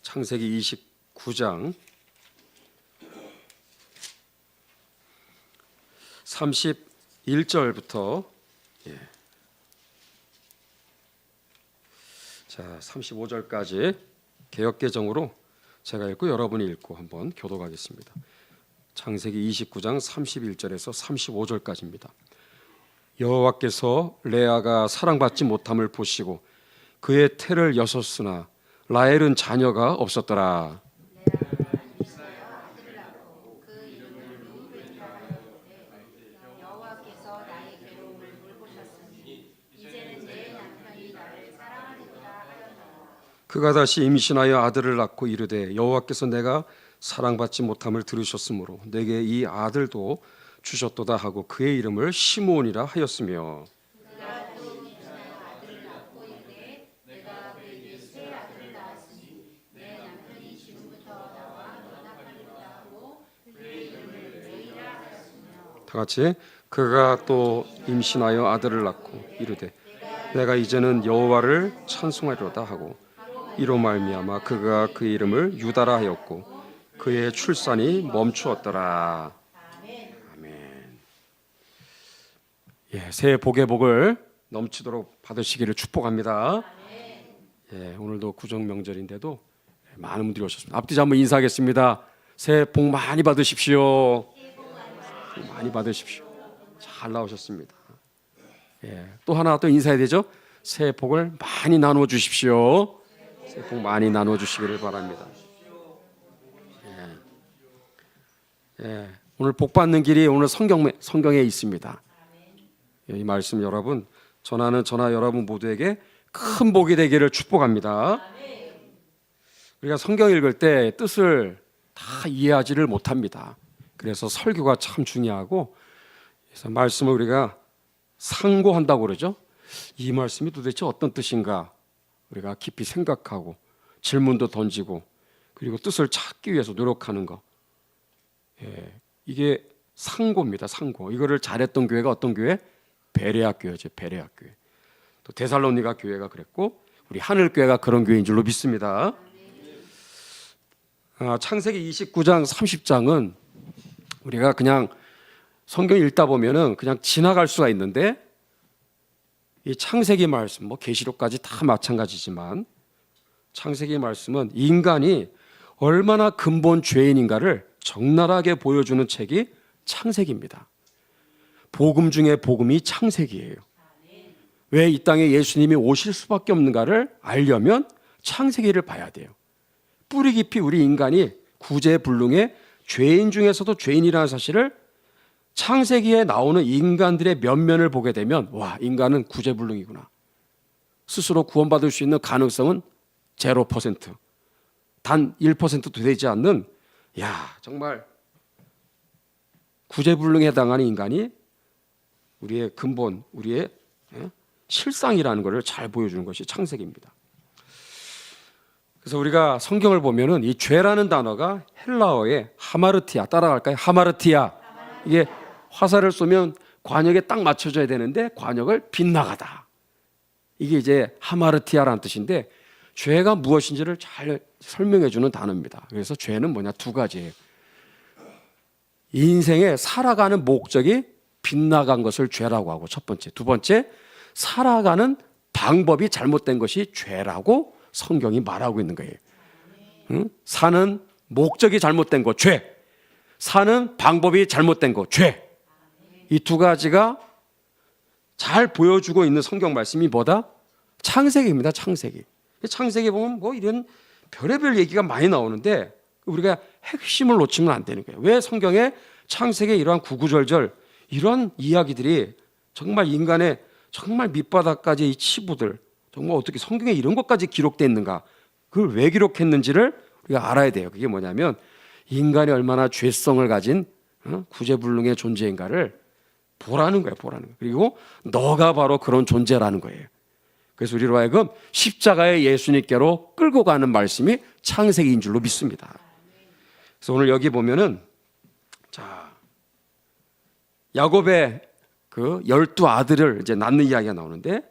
창세기 29장 31절부터 35절까지 개역개정으로 제가 읽고 여러분이 읽고 한번 교독하겠습니다. 창세기 29장 31절에서 35절까지입니다. 여호와께서 레아가 사랑받지 못함을 보시고 그의 태를 여섰으나 라헬은 자녀가 없었더라. 그가 다시 임신하여 아들을 낳고 이르되 여호와께서 내가 사랑받지 못함을 들으셨으므로 내게 이 아들도 주셨도다 하고 그의 이름을 시므온이라 하였으며 다 같이 그가 또 임신하여 아들을 낳고 이르되 내가 이제는 여호와를 찬송하리로다 하고 이로 말미암아 그가 그 이름을 유다라 하였고 그의 출산이 멈추었더라. 아멘. 새해 복의 복을 넘치도록 받으시기를 축복합니다. 오늘도 구정 명절인데도 많은 분들이 오셨습니다. 앞뒤 한번 인사하겠습니다. 새해 복 많이 받으십시오. 많이 받으십시오. 잘 나오셨습니다. 또 하나 또 인사해야 되죠. 새해 복을 많이 나누어 주십시오. 새해 복 많이 나누어 주시기를 바랍니다. 오늘 복 받는 길이 오늘 성경에 있습니다. 이 말씀 여러분 전하는 저나 여러분 모두에게 큰 복이 되기를 축복합니다. 우리가 성경 읽을 때 뜻을 다 이해하지를 못합니다. 그래서 설교가 참 중요하고 그래서 말씀을 우리가 상고한다고 그러죠. 이 말씀이 도대체 어떤 뜻인가 우리가 깊이 생각하고 질문도 던지고 그리고 뜻을 찾기 위해서 노력하는 거. 이게 상고입니다. 상고. 이거를 잘했던 교회가 어떤 교회? 베레아 교회죠. 베레아 교회. 또 데살로니가 교회가 그랬고 우리 하늘 교회가 그런 교회인 줄로 믿습니다. 창세기 29장 30장은 우리가 그냥 성경 읽다 보면은 그냥 지나갈 수가 있는데 이 창세기 말씀, 계시록까지 다 마찬가지지만 창세기 말씀은 인간이 얼마나 근본 죄인인가를 적나라하게 보여주는 책이 창세기입니다. 복음 중에 복음이 창세기예요. 왜 이 땅에 예수님이 오실 수밖에 없는가를 알려면 창세기를 봐야 돼요. 뿌리 깊이 우리 인간이 구제불능의 죄인 중에서도 죄인이라는 사실을 창세기에 나오는 인간들의 면면을 보게 되면 와, 인간은 구제불능이구나. 스스로 구원받을 수 있는 가능성은 0%. 단 1%도 되지 않는 정말 구제불능에 해당하는 인간이 우리의 근본, 우리의 실상이라는 것을 잘 보여주는 것이 창세기입니다. 그래서 우리가 성경을 보면은 이 죄라는 단어가 헬라어의 하마르티아, 따라갈까요? 하마르티아. 이게 화살을 쏘면 관역에 딱 맞춰져야 되는데 관역을 빗나가다. 이게 이제 하마르티아라는 뜻인데 죄가 무엇인지를 잘 설명해 주는 단어입니다. 그래서 죄는 뭐냐? 두 가지예요. 인생에 살아가는 목적이 빗나간 것을 죄라고 하고 첫 번째. 두 번째, 살아가는 방법이 잘못된 것이 죄라고 성경이 말하고 있는 거예요. 사는 목적이 잘못된 거, 죄. 사는 방법이 잘못된 거, 죄. 이 두 가지가 잘 보여주고 있는 성경 말씀이 뭐다? 창세기입니다. 창세기. 창세기 보면 이런 별의별 얘기가 많이 나오는데 우리가 핵심을 놓치면 안 되는 거예요. 왜 성경에 창세기에 이러한 구구절절 이런 이야기들이 정말 인간의 정말 밑바닥까지 이 치부들 정말 어떻게 성경에 이런 것까지 기록되어 있는가? 그걸 왜 기록했는지를 우리가 알아야 돼요. 그게 뭐냐면 인간이 얼마나 죄성을 가진 구제불능의 존재인가를 보라는 거예요. 보라는 거예요. 그리고 너가 바로 그런 존재라는 거예요. 그래서 우리로 하여금 십자가의 예수님께로 끌고 가는 말씀이 창세기인 줄로 믿습니다. 그래서 오늘 여기 보면은 야곱의 그 12아들을 이제 낳는 이야기가 나오는데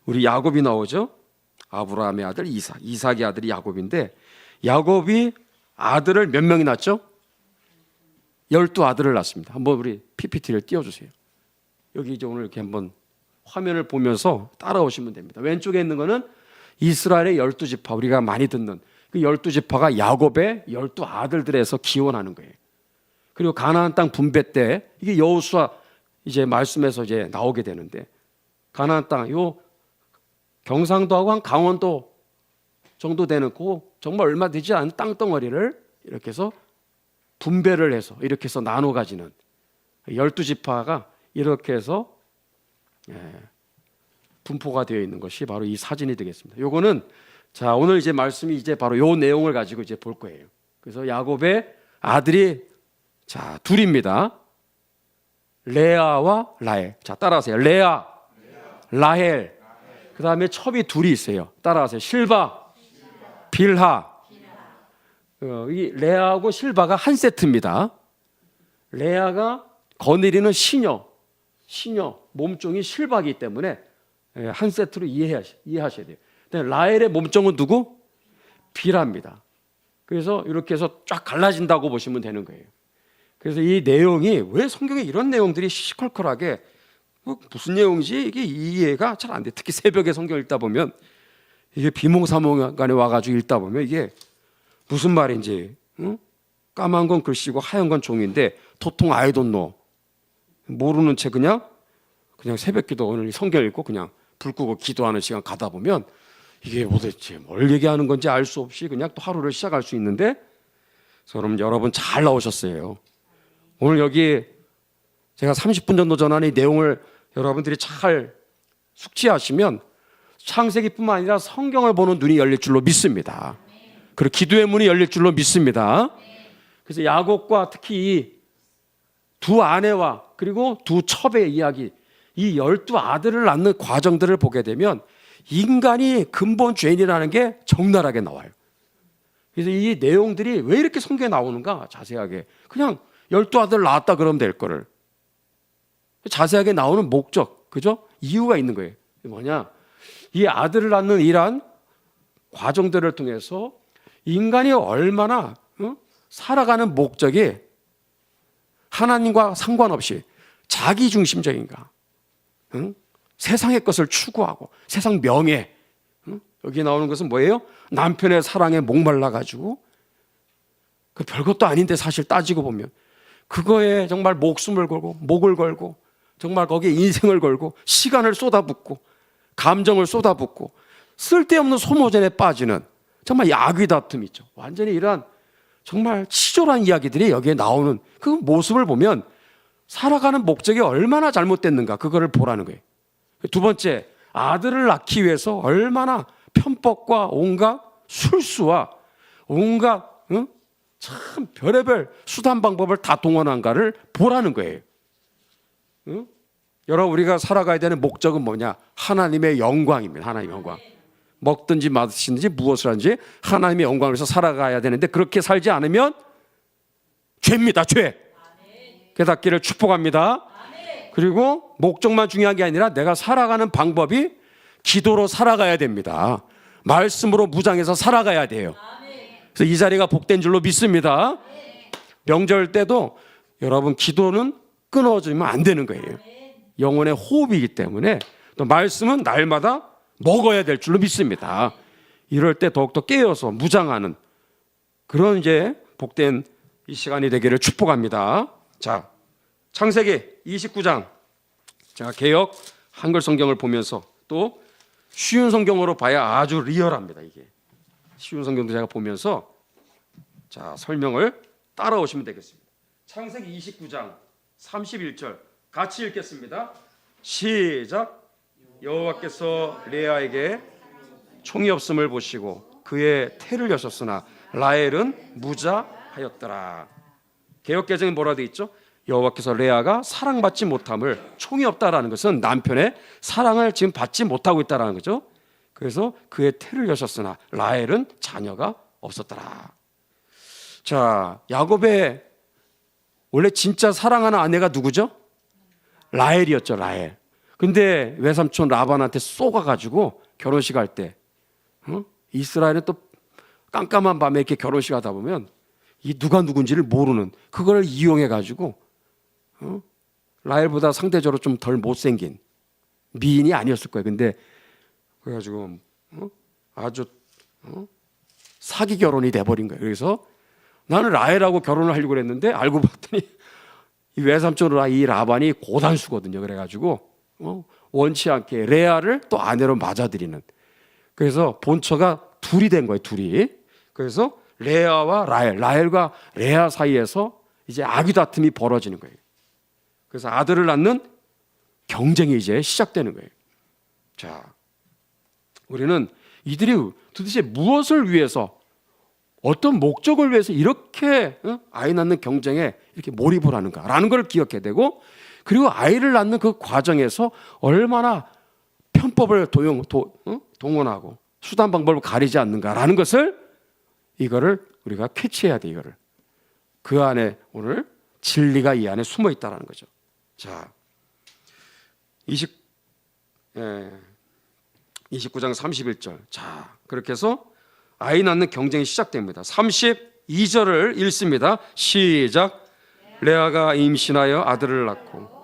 우리 야곱이 나오죠. 아브라함의 아들 이삭, 이삭의 아들이 야곱인데 야곱이 아들을 몇 명이 낳았죠? 12아들을 낳습니다. 한번 우리 PPT를 띄워주세요. 여기 이제 오늘 이렇게 한번 화면을 보면서 따라오시면 됩니다. 왼쪽에 있는 거는 이스라엘의 12지파, 우리가 많이 듣는 그 12지파가 야곱의 12아들들에서 기원하는 거예요. 그리고 가나안 땅 분배 때 이게 여호수아 이제 말씀에서 이제 나오게 되는데, 가나안 땅 요 경상도하고 한 강원도 정도 되는 그 정말 얼마 되지 않은 땅덩어리를 이렇게 해서 분배를 해서 이렇게 해서 나눠 가지는 12지파가 이렇게 해서 분포가 되어 있는 것이 바로 이 사진이 되겠습니다. 요거는 자, 오늘 이제 말씀이 이제 바로 요 내용을 가지고 이제 볼 거예요. 그래서 야곱의 아들이 자, 둘입니다. 레아와 라헬. 자, 따라하세요. 레아, 라헬. 그다음에 첩이 둘이 있어요. 따라하세요. 실바, 빌하. 이 레아하고 실바가 한 세트입니다. 레아가 거느리는 시녀 몸종이 실바이기 때문에 한 세트로 이해하셔야 돼요. 라헬의 몸종은 누구? 빌하입니다. 그래서 이렇게 해서 쫙 갈라진다고 보시면 되는 거예요. 그래서 이 내용이 왜 성경에 이런 내용들이 시시콜콜하게 무슨 내용이지 이게 이해가 잘 안 돼. 특히 새벽에 성경 읽다 보면 이게 비몽사몽간에 와가지고 읽다 보면 이게 무슨 말인지, 응? 까만 건 글씨고 하얀 건 종인데 도통 I don't know, 모르는 채 그냥 새벽기도 오늘 성경 읽고 그냥 불 끄고 기도하는 시간 가다 보면 이게 도대체 뭘 얘기하는 건지 알 수 없이 그냥 또 하루를 시작할 수 있는데, 그럼 여러분 잘 나오셨어요. 오늘 여기 제가 30분 정도 전에 이 내용을 여러분들이 잘 숙지하시면 창세기뿐만 아니라 성경을 보는 눈이 열릴 줄로 믿습니다. 그리고 기도의 문이 열릴 줄로 믿습니다. 그래서 야곱과 특히 이 두 아내와 그리고 두 첩의 이야기, 이 12아들을 낳는 과정들을 보게 되면 인간이 근본 죄인이라는 게 적나라하게 나와요. 그래서 이 내용들이 왜 이렇게 성경에 나오는가 자세하게, 그냥 12아들 낳았다 그러면 될 거를 자세하게 나오는 목적, 그죠? 이유가 있는 거예요. 뭐냐? 이 아들을 낳는 이러한 과정들을 통해서 인간이 얼마나 살아가는 목적이 하나님과 상관없이 자기중심적인가, 세상의 것을 추구하고 세상 명예, 여기 나오는 것은 뭐예요? 남편의 사랑에 목말라가지고 그 별것도 아닌데 사실 따지고 보면 그거에 정말 목숨을 걸고 목을 걸고 정말 거기에 인생을 걸고 시간을 쏟아붓고 감정을 쏟아붓고 쓸데없는 소모전에 빠지는 정말 야귀 다툼 있죠. 완전히 이러한 정말 치졸한 이야기들이 여기에 나오는 그 모습을 보면 살아가는 목적이 얼마나 잘못됐는가, 그거를 보라는 거예요. 두 번째, 아들을 낳기 위해서 얼마나 편법과 온갖 술수와 온갖 참 별의별 수단 방법을 다 동원한가를 보라는 거예요. 여러분, 우리가 살아가야 되는 목적은 뭐냐? 하나님의 영광입니다. 하나님의 영광. 먹든지 마시든지 무엇을 하든지 하나님의 영광을 위해서 살아가야 되는데 그렇게 살지 않으면 죄입니다. 죄. 깨닫기를 축복합니다. 그리고 목적만 중요한 게 아니라 내가 살아가는 방법이 기도로 살아가야 됩니다. 말씀으로 무장해서 살아가야 돼요. 그래서 이 자리가 복된 줄로 믿습니다. 명절 때도 여러분 기도는 끊어지면 안 되는 거예요. 영혼의 호흡이기 때문에 또 말씀은 날마다 먹어야 될 줄로 믿습니다. 이럴 때 더욱더 깨어서 무장하는 그런 이제 복된 이 시간이 되기를 축복합니다. 자, 창세기 29장. 제가 개역 한글 성경을 보면서 또 쉬운 성경으로 봐야 아주 리얼합니다. 이게 쉬운 성경도 제가 보면서 자, 설명을 따라오시면 되겠습니다. 창세기 29장 31절 같이 읽겠습니다. 시작. 여호와께서 레아에게 총이 없음을 보시고 그의 태를 여셨으나 라헬은 무자하였더라. 개역개정에 뭐라 되어 있죠? 여호와께서 레아가 사랑받지 못함을, 총이 없다라는 것은 남편의 사랑을 지금 받지 못하고 있다라는 거죠. 그래서 그의 태를 여셨으나 라헬은 자녀가 없었더라. 자, 야곱의 원래 진짜 사랑하는 아내가 누구죠? 라헬이었죠. 라헬. 근데 외삼촌 라반한테 쏘가가지고 결혼식 할 때 이스라엘은 또 깜깜한 밤에 이렇게 결혼식 하다 보면 이 누가 누군지를 모르는 그걸 이용해 가지고 라헬보다 상대적으로 좀 덜 못생긴 미인이 아니었을 거예요. 근데 그래가지고 아주 사기 결혼이 돼버린 거예요. 그래서 나는 라헬하고 결혼을 하려고 그랬는데 알고 봤더니 이 외삼촌으로 이 라반이 고단수거든요. 그래가지고 원치 않게 레아를 또 아내로 맞아들이는. 그래서 본처가 둘이 된 거예요. 둘이. 그래서 레아와 라헬과 레아 사이에서 이제 아귀 다툼이 벌어지는 거예요. 그래서 아들을 낳는 경쟁이 이제 시작되는 거예요. 자, 우리는 이들이 도대체 무엇을 위해서 어떤 목적을 위해서 이렇게 아이 낳는 경쟁에 이렇게 몰입을 하는가라는 걸 기억해야 되고, 그리고 아이를 낳는 그 과정에서 얼마나 편법을 동원하고 수단 방법을 가리지 않는가라는 것을 이거를 우리가 캐치해야 돼. 이거를 그 안에 오늘 진리가 이 안에 숨어 있다라는 거죠. 자, 29장 31절. 자, 그렇게 해서 아이 낳는 경쟁이 시작됩니다. 32절을 읽습니다. 시작. 레아가 임신하여 아들을 낳고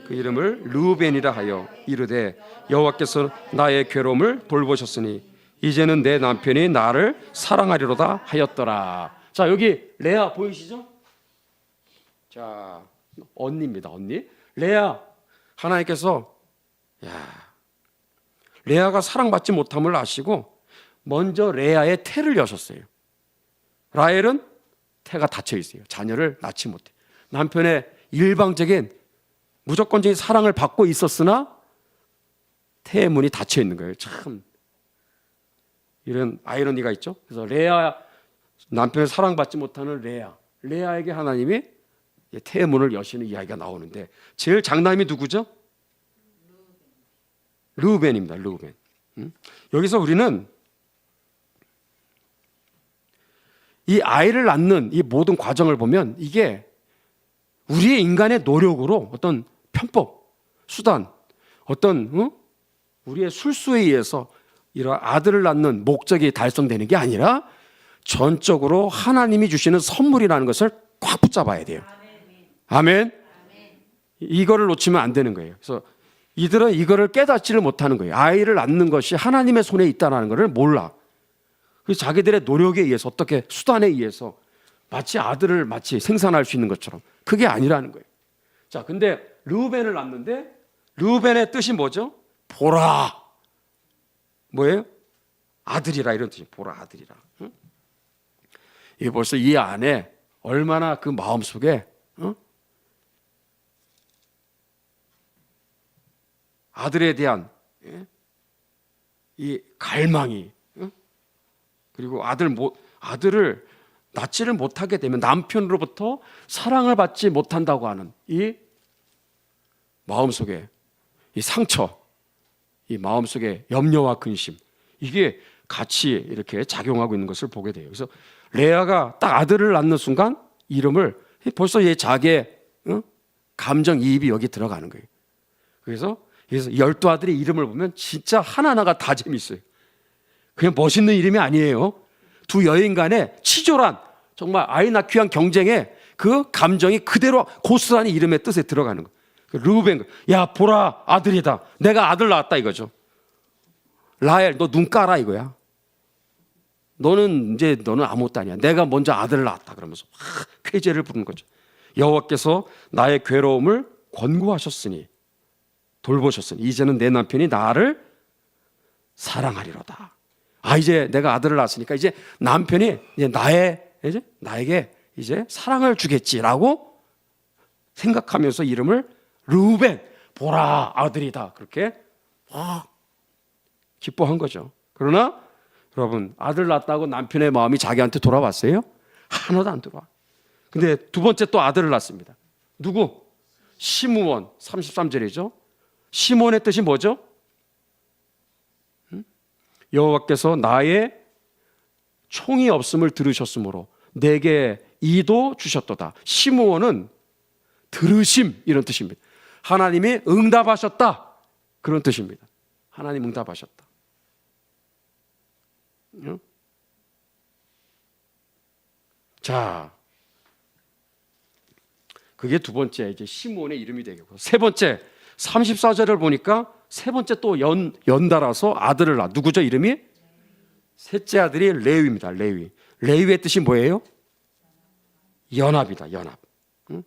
그 이름을 르우벤이라 하여 이르되 여호와께서 나의 괴로움을 돌보셨으니 이제는 내 남편이 나를 사랑하리로다 하였더라. 자, 여기 레아 보이시죠? 자, 언니입니다. 언니. 레아, 하나님께서 레아가 사랑받지 못함을 아시고 먼저 레아의 태를 여셨어요. 라헬은 태가 닫혀 있어요. 자녀를 낳지 못해. 남편의 일방적인 무조건적인 사랑을 받고 있었으나 태의 문이 닫혀 있는 거예요. 참 이런 아이러니가 있죠. 그래서 레아, 남편의 사랑받지 못하는 레아에게 하나님이 태의 문을 여시는 이야기가 나오는데, 제일 장남이 누구죠? 르우벤입니다. 르우벤. 여기서 우리는 이 아이를 낳는 이 모든 과정을 보면 이게 우리의 인간의 노력으로 어떤 편법, 수단, 어떤 우리의 술수에 의해서 이런 아들을 낳는 목적이 달성되는 게 아니라 전적으로 하나님이 주시는 선물이라는 것을 꽉 붙잡아야 돼요. 아멘. 이거를 놓치면 안 되는 거예요. 그래서 이들은 이거를 깨닫지를 못하는 거예요. 아이를 낳는 것이 하나님의 손에 있다는 것을 몰라. 그래서 자기들의 노력에 의해서 어떻게 수단에 의해서 마치 아들을 마치 생산할 수 있는 것처럼, 그게 아니라는 거예요. 자, 근데 르우벤을 낳는데 르우벤의 뜻이 뭐죠? 보라. 뭐예요? 아들이라, 이런 뜻이에요. 보라, 아들이라. 이게 벌써 이 안에 얼마나 그 마음속에 아들에 대한 이 갈망이, 그리고 아들을 낳지를 못하게 되면 남편으로부터 사랑을 받지 못한다고 하는 이 마음속에 이 상처, 이 마음속에 염려와 근심, 이게 같이 이렇게 작용하고 있는 것을 보게 돼요. 그래서 레아가 딱 아들을 낳는 순간 이름을 벌써 얘 자기의 감정이입이 여기 들어가는 거예요. 그래서 12아들의 이름을 보면 진짜 하나하나가 다 재밌어요. 그냥 멋있는 이름이 아니에요. 두 여인 간의 치졸한, 정말 아이 낳기 위한 경쟁에 그 감정이 그대로 고스란히 이름의 뜻에 들어가는 거예요. 르우벤, 야 보라 아들이다. 내가 아들 낳았다 이거죠. 라헬, 너 눈 까라 이거야. 너는 아무것도 아니야. 내가 먼저 아들을 낳았다. 그러면서 막 쾌재를 부르는 거죠. 여호와께서 나의 괴로움을 권고하셨으니, 돌보셨으니 이제는 내 남편이 나를 사랑하리로다. 이제 내가 아들을 낳았으니까 이제 남편이 이제 나에게 이제 사랑을 주겠지라고 생각하면서 이름을 르우벤, 보라 아들이다, 그렇게 기뻐한 거죠. 그러나 여러분, 아들 낳았다고 남편의 마음이 자기한테 돌아왔어요? 하나도 안 돌아와. 근데 두 번째 또 아들을 낳습니다. 누구? 시므온. 33절이죠. 시몬의 뜻이 뭐죠? 여호와께서 나의 총이 없음을 들으셨으므로 내게 이도 주셨도다. 시므온은 들으심, 이런 뜻입니다. 하나님이 응답하셨다, 그런 뜻입니다. 하나님 응답하셨다. 자, 그게 두 번째 이제 시므온의 이름이 되겠고, 세 번째 34절을 보니까 세 번째 또 연달아서 아들을 낳아. 누구죠? 이름이? 셋째 아들이 레위입니다. 레위. 레위의 뜻이 뭐예요? 연합이다. 연합. 응?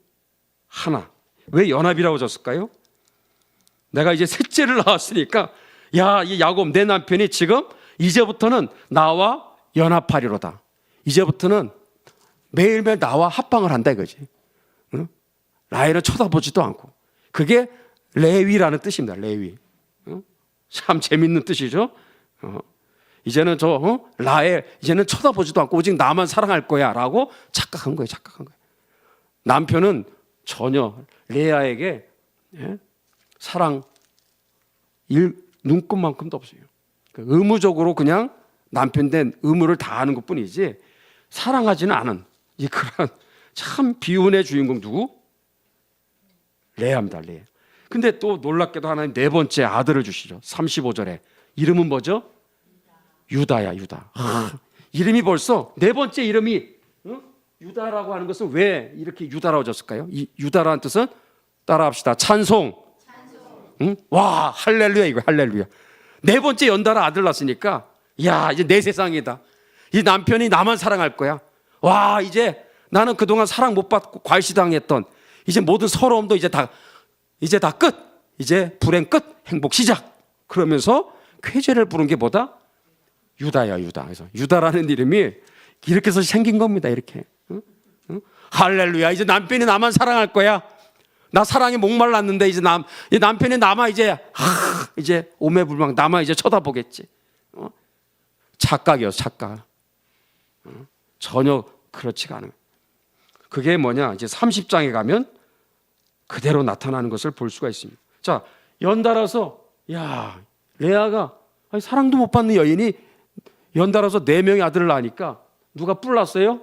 하나. 왜 연합이라고 졌을까요? 내가 이제 셋째를 낳았으니까 야, 이 야곱 내 남편이 지금 이제부터는 나와 연합하리로다. 이제부터는 매일매일 나와 합방을 한다 이거지. 응? 라헬은 쳐다보지도 않고. 그게 레위라는 뜻입니다. 레위. 응? 참 재밌는 뜻이죠. 이제는 라헬 이제는 쳐다보지도 않고 오직 나만 사랑할 거야라고 착각한 거예요. 착각한 거예요. 남편은 전혀 레아에게 사랑 눈꼽만큼도 없어요. 의무적으로 그냥 남편 된 의무를 다하는 것뿐이지 사랑하지는 않은 이 그런 참 비운의 주인공 누구? 레아입니다. 레아. 근데 또 놀랍게도 하나님 네 번째 아들을 주시죠. 35절에 이름은 뭐죠? 유다야. 유다. 이름이 벌써 네 번째 이름이 유다라고 하는 것은 왜 이렇게 유다라고 졌을까요? 이 유다라는 뜻은 따라합시다. 찬송. 응? 와, 할렐루야 이거 할렐루야. 네 번째 연달아 아들 낳았으니까 야, 이제 내 세상이다. 이 남편이 나만 사랑할 거야. 와, 이제 나는 그동안 사랑 못 받고 과시당했던 이제 모든 서러움도 이제 다 끝. 이제 불행 끝. 행복 시작. 그러면서 쾌제를 부른 게 뭐다? 유다야, 유다. 그래서 유다라는 이름이 이렇게 해서 생긴 겁니다. 이렇게. 응? 응? 할렐루야. 이제 남편이 나만 사랑할 거야. 나 사랑에 목말랐는데 이제 남편이 나만 이제 오매불망 나만 이제 쳐다보겠지. 착각이요, 착각. 전혀 그렇지가 않아요. 그게 뭐냐? 이제 30장에 가면 그대로 나타나는 것을 볼 수가 있습니다. 자, 연달아서 야, 레아가 사랑도 못 받는 여인이 연달아서 4명의 아들을 낳으니까 누가 뿔났어요?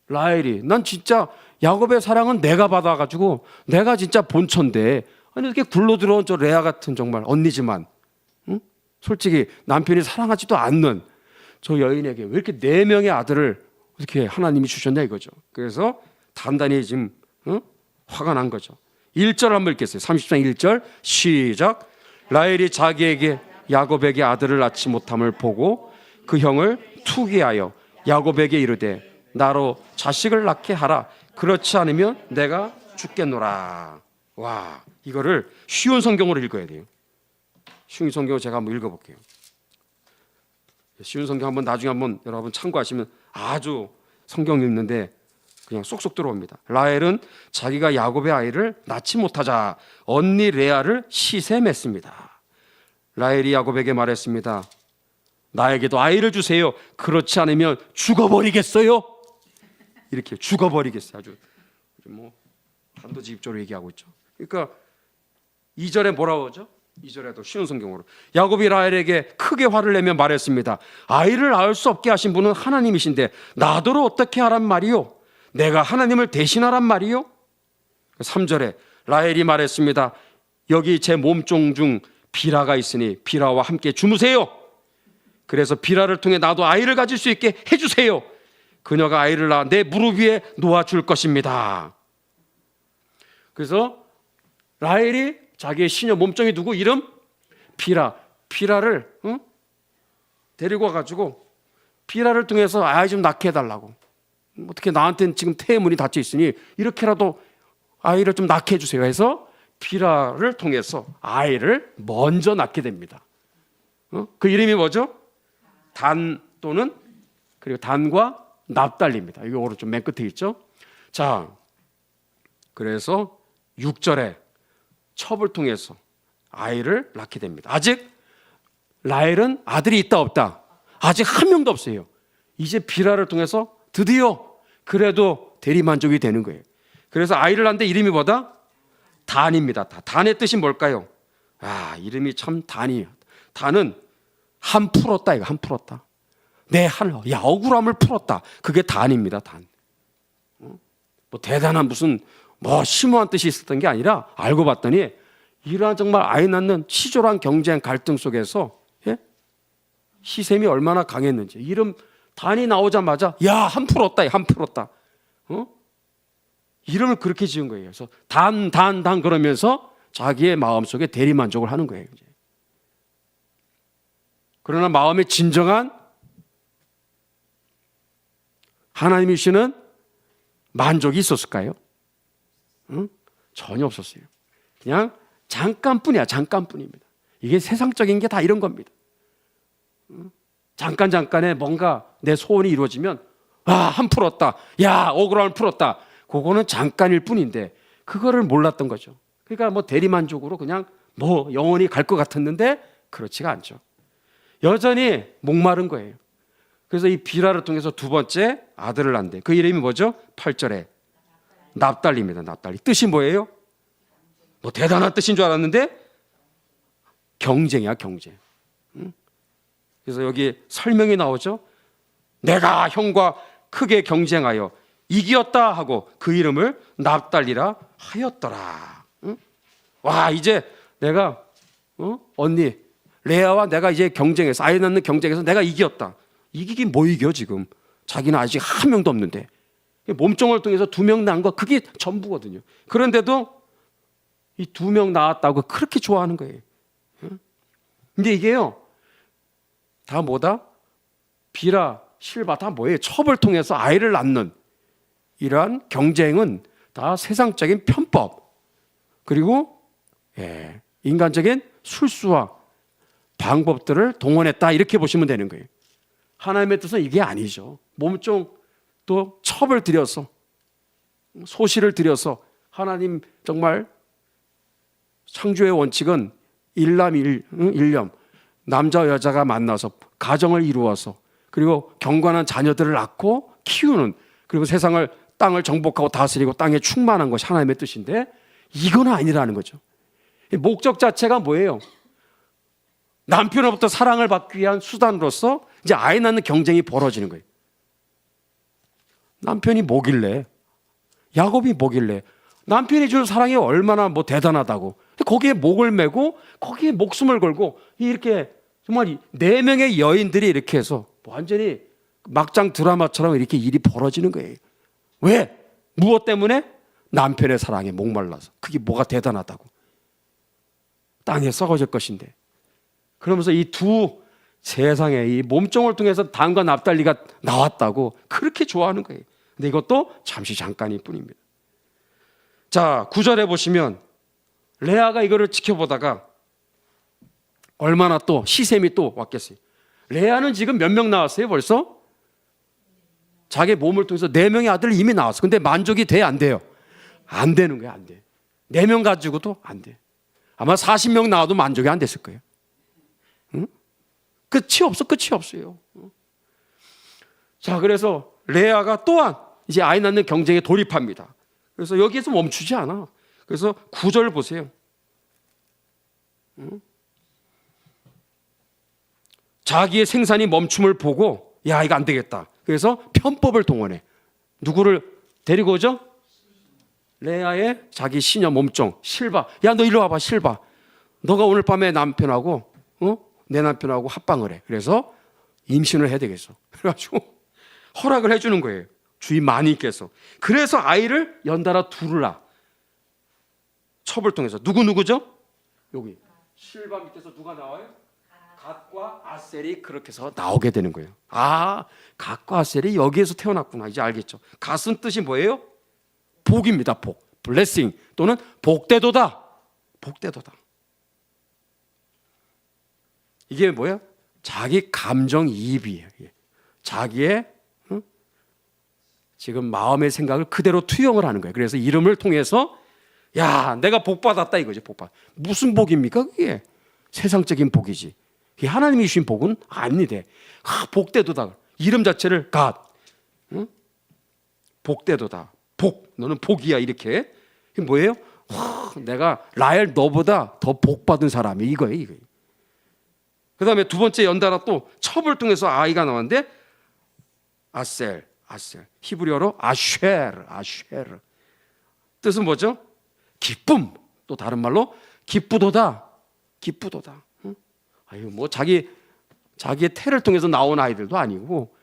라헬이. 난 진짜 야곱의 사랑은 내가 받아가지고 내가 진짜 본처인데 아니 이렇게 굴러 들어온 저 레아 같은 정말 언니지만 응? 솔직히 남편이 사랑하지도 않는 저 여인에게 왜 이렇게 4명의 아들을 이렇게 하나님이 주셨냐 이거죠. 그래서 단단히 지금 화가 난 거죠. 1절 한번 읽겠어요. 30장 1절 시작. 라헬이 자기에게 야곱에게 아들을 낳지 못함을 보고 그 형을 투기하여 야곱에게 이르되 나로 자식을 낳게 하라. 그렇지 않으면 내가 죽겠노라. 와, 이거를 쉬운 성경으로 읽어야 돼요. 쉬운 성경을 제가 한번 읽어볼게요. 쉬운 성경 한번 나중에 한번 여러분 참고하시면 아주 성경 읽는데 그냥 쏙쏙 들어옵니다. 라헬은 자기가 야곱의 아이를 낳지 못하자 언니 레아를 시샘했습니다. 라헬이 야곱에게 말했습니다. 나에게도 아이를 주세요. 그렇지 않으면 죽어버리겠어요. 이렇게 죽어버리겠어요. 아주 뭐 단도직입적으로 얘기하고 있죠. 그러니까 2절에 뭐라고 하죠? 2절에도 쉬운 성경으로 야곱이 라헬에게 크게 화를 내며 말했습니다. 아이를 낳을 수 없게 하신 분은 하나님이신데 나더러 어떻게 하란 말이요? 내가 하나님을 대신하란 말이요? 3절에 라헬이 말했습니다. 여기 제 몸종 중 비라가 있으니 비라와 함께 주무세요. 그래서 비라를 통해 나도 아이를 가질 수 있게 해주세요. 그녀가 아이를 낳아 내 무릎 위에 놓아줄 것입니다. 그래서 라헬이 자기의 시녀 몸종이 누구? 이름? 비라를 데리고 와가지고 비라를 통해서 아이 좀 낳게 해달라고. 어떻게 나한테는 지금 태문이 닫혀 있으니 이렇게라도 아이를 좀 낳게 해주세요 해서 비라를 통해서 아이를 먼저 낳게 됩니다. 그 이름이 뭐죠? 단 또는 그리고 단과 납달리입니다. 이거 오른쪽 맨 끝에 있죠. 자, 그래서 6절에 첩을 통해서 아이를 낳게 됩니다. 아직 라헬은 아들이 있다 없다? 아직 한 명도 없어요. 이제 비라를 통해서 드디어 그래도 대리만족이 되는 거예요. 그래서 아이를 낳는데 이름이 뭐다? 단입니다. 단의 뜻이 뭘까요? 이름이 참 단이에요. 단은 한 풀었다 이거 한 풀었다. 억울함을 풀었다. 그게 단입니다. 단. 뭐 대단한 무슨 심오한 뜻이 있었던 게 아니라 알고 봤더니 이러한 정말 아이 낳는 치졸한 경쟁 갈등 속에서 시샘이 얼마나 강했는지 이름 단이 나오자마자 야, 한 풀었다, 한 풀었다. 이름을 그렇게 지은 거예요. 그래서 단 그러면서 자기의 마음속에 대리만족을 하는 거예요. 이제. 그러나 마음의 진정한 하나님이 주시는 만족이 있었을까요? 전혀 없었어요. 그냥 잠깐뿐이야, 잠깐뿐입니다. 이게 세상적인 게 다 이런 겁니다. 잠깐에 뭔가 내 소원이 이루어지면 한 풀었다, 야, 억울함을 풀었다. 그거는 잠깐일 뿐인데 그거를 몰랐던 거죠. 그러니까 뭐 대리만족으로 그냥 뭐 영원히 갈 것 같았는데 그렇지가 않죠. 여전히 목마른 거예요. 그래서 이 비라를 통해서 두 번째 아들을 낳는데 그 이름이 뭐죠? 8절에 납달리입니다. 납달리. 뜻이 뭐예요? 뭐 대단한 뜻인 줄 알았는데 경쟁이야, 경쟁. 그래서 여기 설명이 나오죠. 내가 형과 크게 경쟁하여 이기었다 하고 그 이름을 납달리라 하였더라. 와, 이제 내가 언니 레아와 내가 이제 경쟁해서 아이 낳는 경쟁에서 내가 이겼다. 이기긴 뭐 이겨 지금. 자기는 아직 한 명도 없는데. 몸종을 통해서 2명 낳은 거 그게 전부거든요. 그런데도 이 2명 낳았다고 그렇게 좋아하는 거예요. 근데 이게요 다 뭐다? 비라, 실바 다 뭐예요? 첩을 통해서 아이를 낳는 이러한 경쟁은 다 세상적인 편법 그리고 인간적인 술수와 방법들을 동원했다 이렇게 보시면 되는 거예요. 하나님의 뜻은 이게 아니죠. 몸종 또 첩을 들여서 소시를 들여서 하나님 정말 창조의 원칙은 일남 남자와 여자가 만나서 가정을 이루어서 그리고 경건한 자녀들을 낳고 키우는 그리고 세상을 땅을 정복하고 다스리고 땅에 충만한 것이 하나님의 뜻인데 이건 아니라는 거죠. 목적 자체가 뭐예요? 남편으로부터 사랑을 받기 위한 수단으로서 이제 아이 낳는 경쟁이 벌어지는 거예요. 남편이 뭐길래 야곱이 뭐길래 남편이 준 사랑이 얼마나 뭐 대단하다고 거기에 목을 메고 거기에 목숨을 걸고 이렇게 정말 4명의 여인들이 이렇게 해서 완전히 막장 드라마처럼 이렇게 일이 벌어지는 거예요. 왜? 무엇 때문에? 남편의 사랑에 목말라서. 그게 뭐가 대단하다고. 땅에 썩어질 것인데. 그러면서 이 두 세상에 이 몸종을 통해서 단과 납달리가 나왔다고 그렇게 좋아하는 거예요. 근데 이것도 잠시 잠깐일 뿐입니다. 자, 9절에 보시면 레아가 이거를 지켜보다가 얼마나 또 시샘이 또 왔겠어요. 레아는 지금 몇 명 나왔어요 벌써? 자기 몸을 통해서 4명의 아들이 이미 나왔어. 근데 만족이 돼 안 돼요? 안 되는 거야, 안 돼. 4명 가지고도 안 돼. 아마 40명 나와도 만족이 안 됐을 거예요. 응? 끝이 없어요. 자, 그래서 레아가 또한 이제 아이 낳는 경쟁에 돌입합니다. 그래서 여기에서 멈추지 않아. 그래서 9절 보세요. 자기의 생산이 멈춤을 보고 야, 이거 안 되겠다. 그래서 편법을 동원해. 누구를 데리고 오죠? 레아의 자기 시녀 몸종 실바. 야, 너 이리 와봐, 실바. 너가 오늘 밤에 남편하고 내 남편하고 합방을 해. 그래서 임신을 해야 되겠어. 그래가지고 허락을 해주는 거예요. 주인 마님께서. 그래서 아이를 연달아 두르라. 첩을 통해서. 누구죠? 여기 실바 밑에서 누가 나와요? 갓과 아셀이 그렇게 해서 나오게 되는 거예요. 아, 갓과 아셀이 여기에서 태어났구나. 이제 알겠죠. 갓은 뜻이 뭐예요? 복입니다. 복. 블레싱 또는 복대도다. 복대도다. 이게 뭐예요? 자기 감정이입이에요. 자기의 지금 마음의 생각을 그대로 투영을 하는 거예요. 그래서 이름을 통해서 야, 내가 복 받았다 이거지. 복 받. 무슨 복입니까? 그게 세상적인 복이지. 그게 하나님이 주신 복은 아닙니다. 복대도다. 이름 자체를 갓. 복대도다. 복. 너는 복이야 이렇게. 이게 뭐예요? 내가 라헬 너보다 더 복 받은 사람이 이거예요. 그 다음에 두 번째 연달아 또 첩을 통해서 아이가 나왔는데 아셀. 히브리어로 아쉐르. 뜻은 뭐죠? 기쁨. 또 다른 말로 기쁘도다. 아유, 뭐 자기의 태를 통해서 나온 아이들도 아니고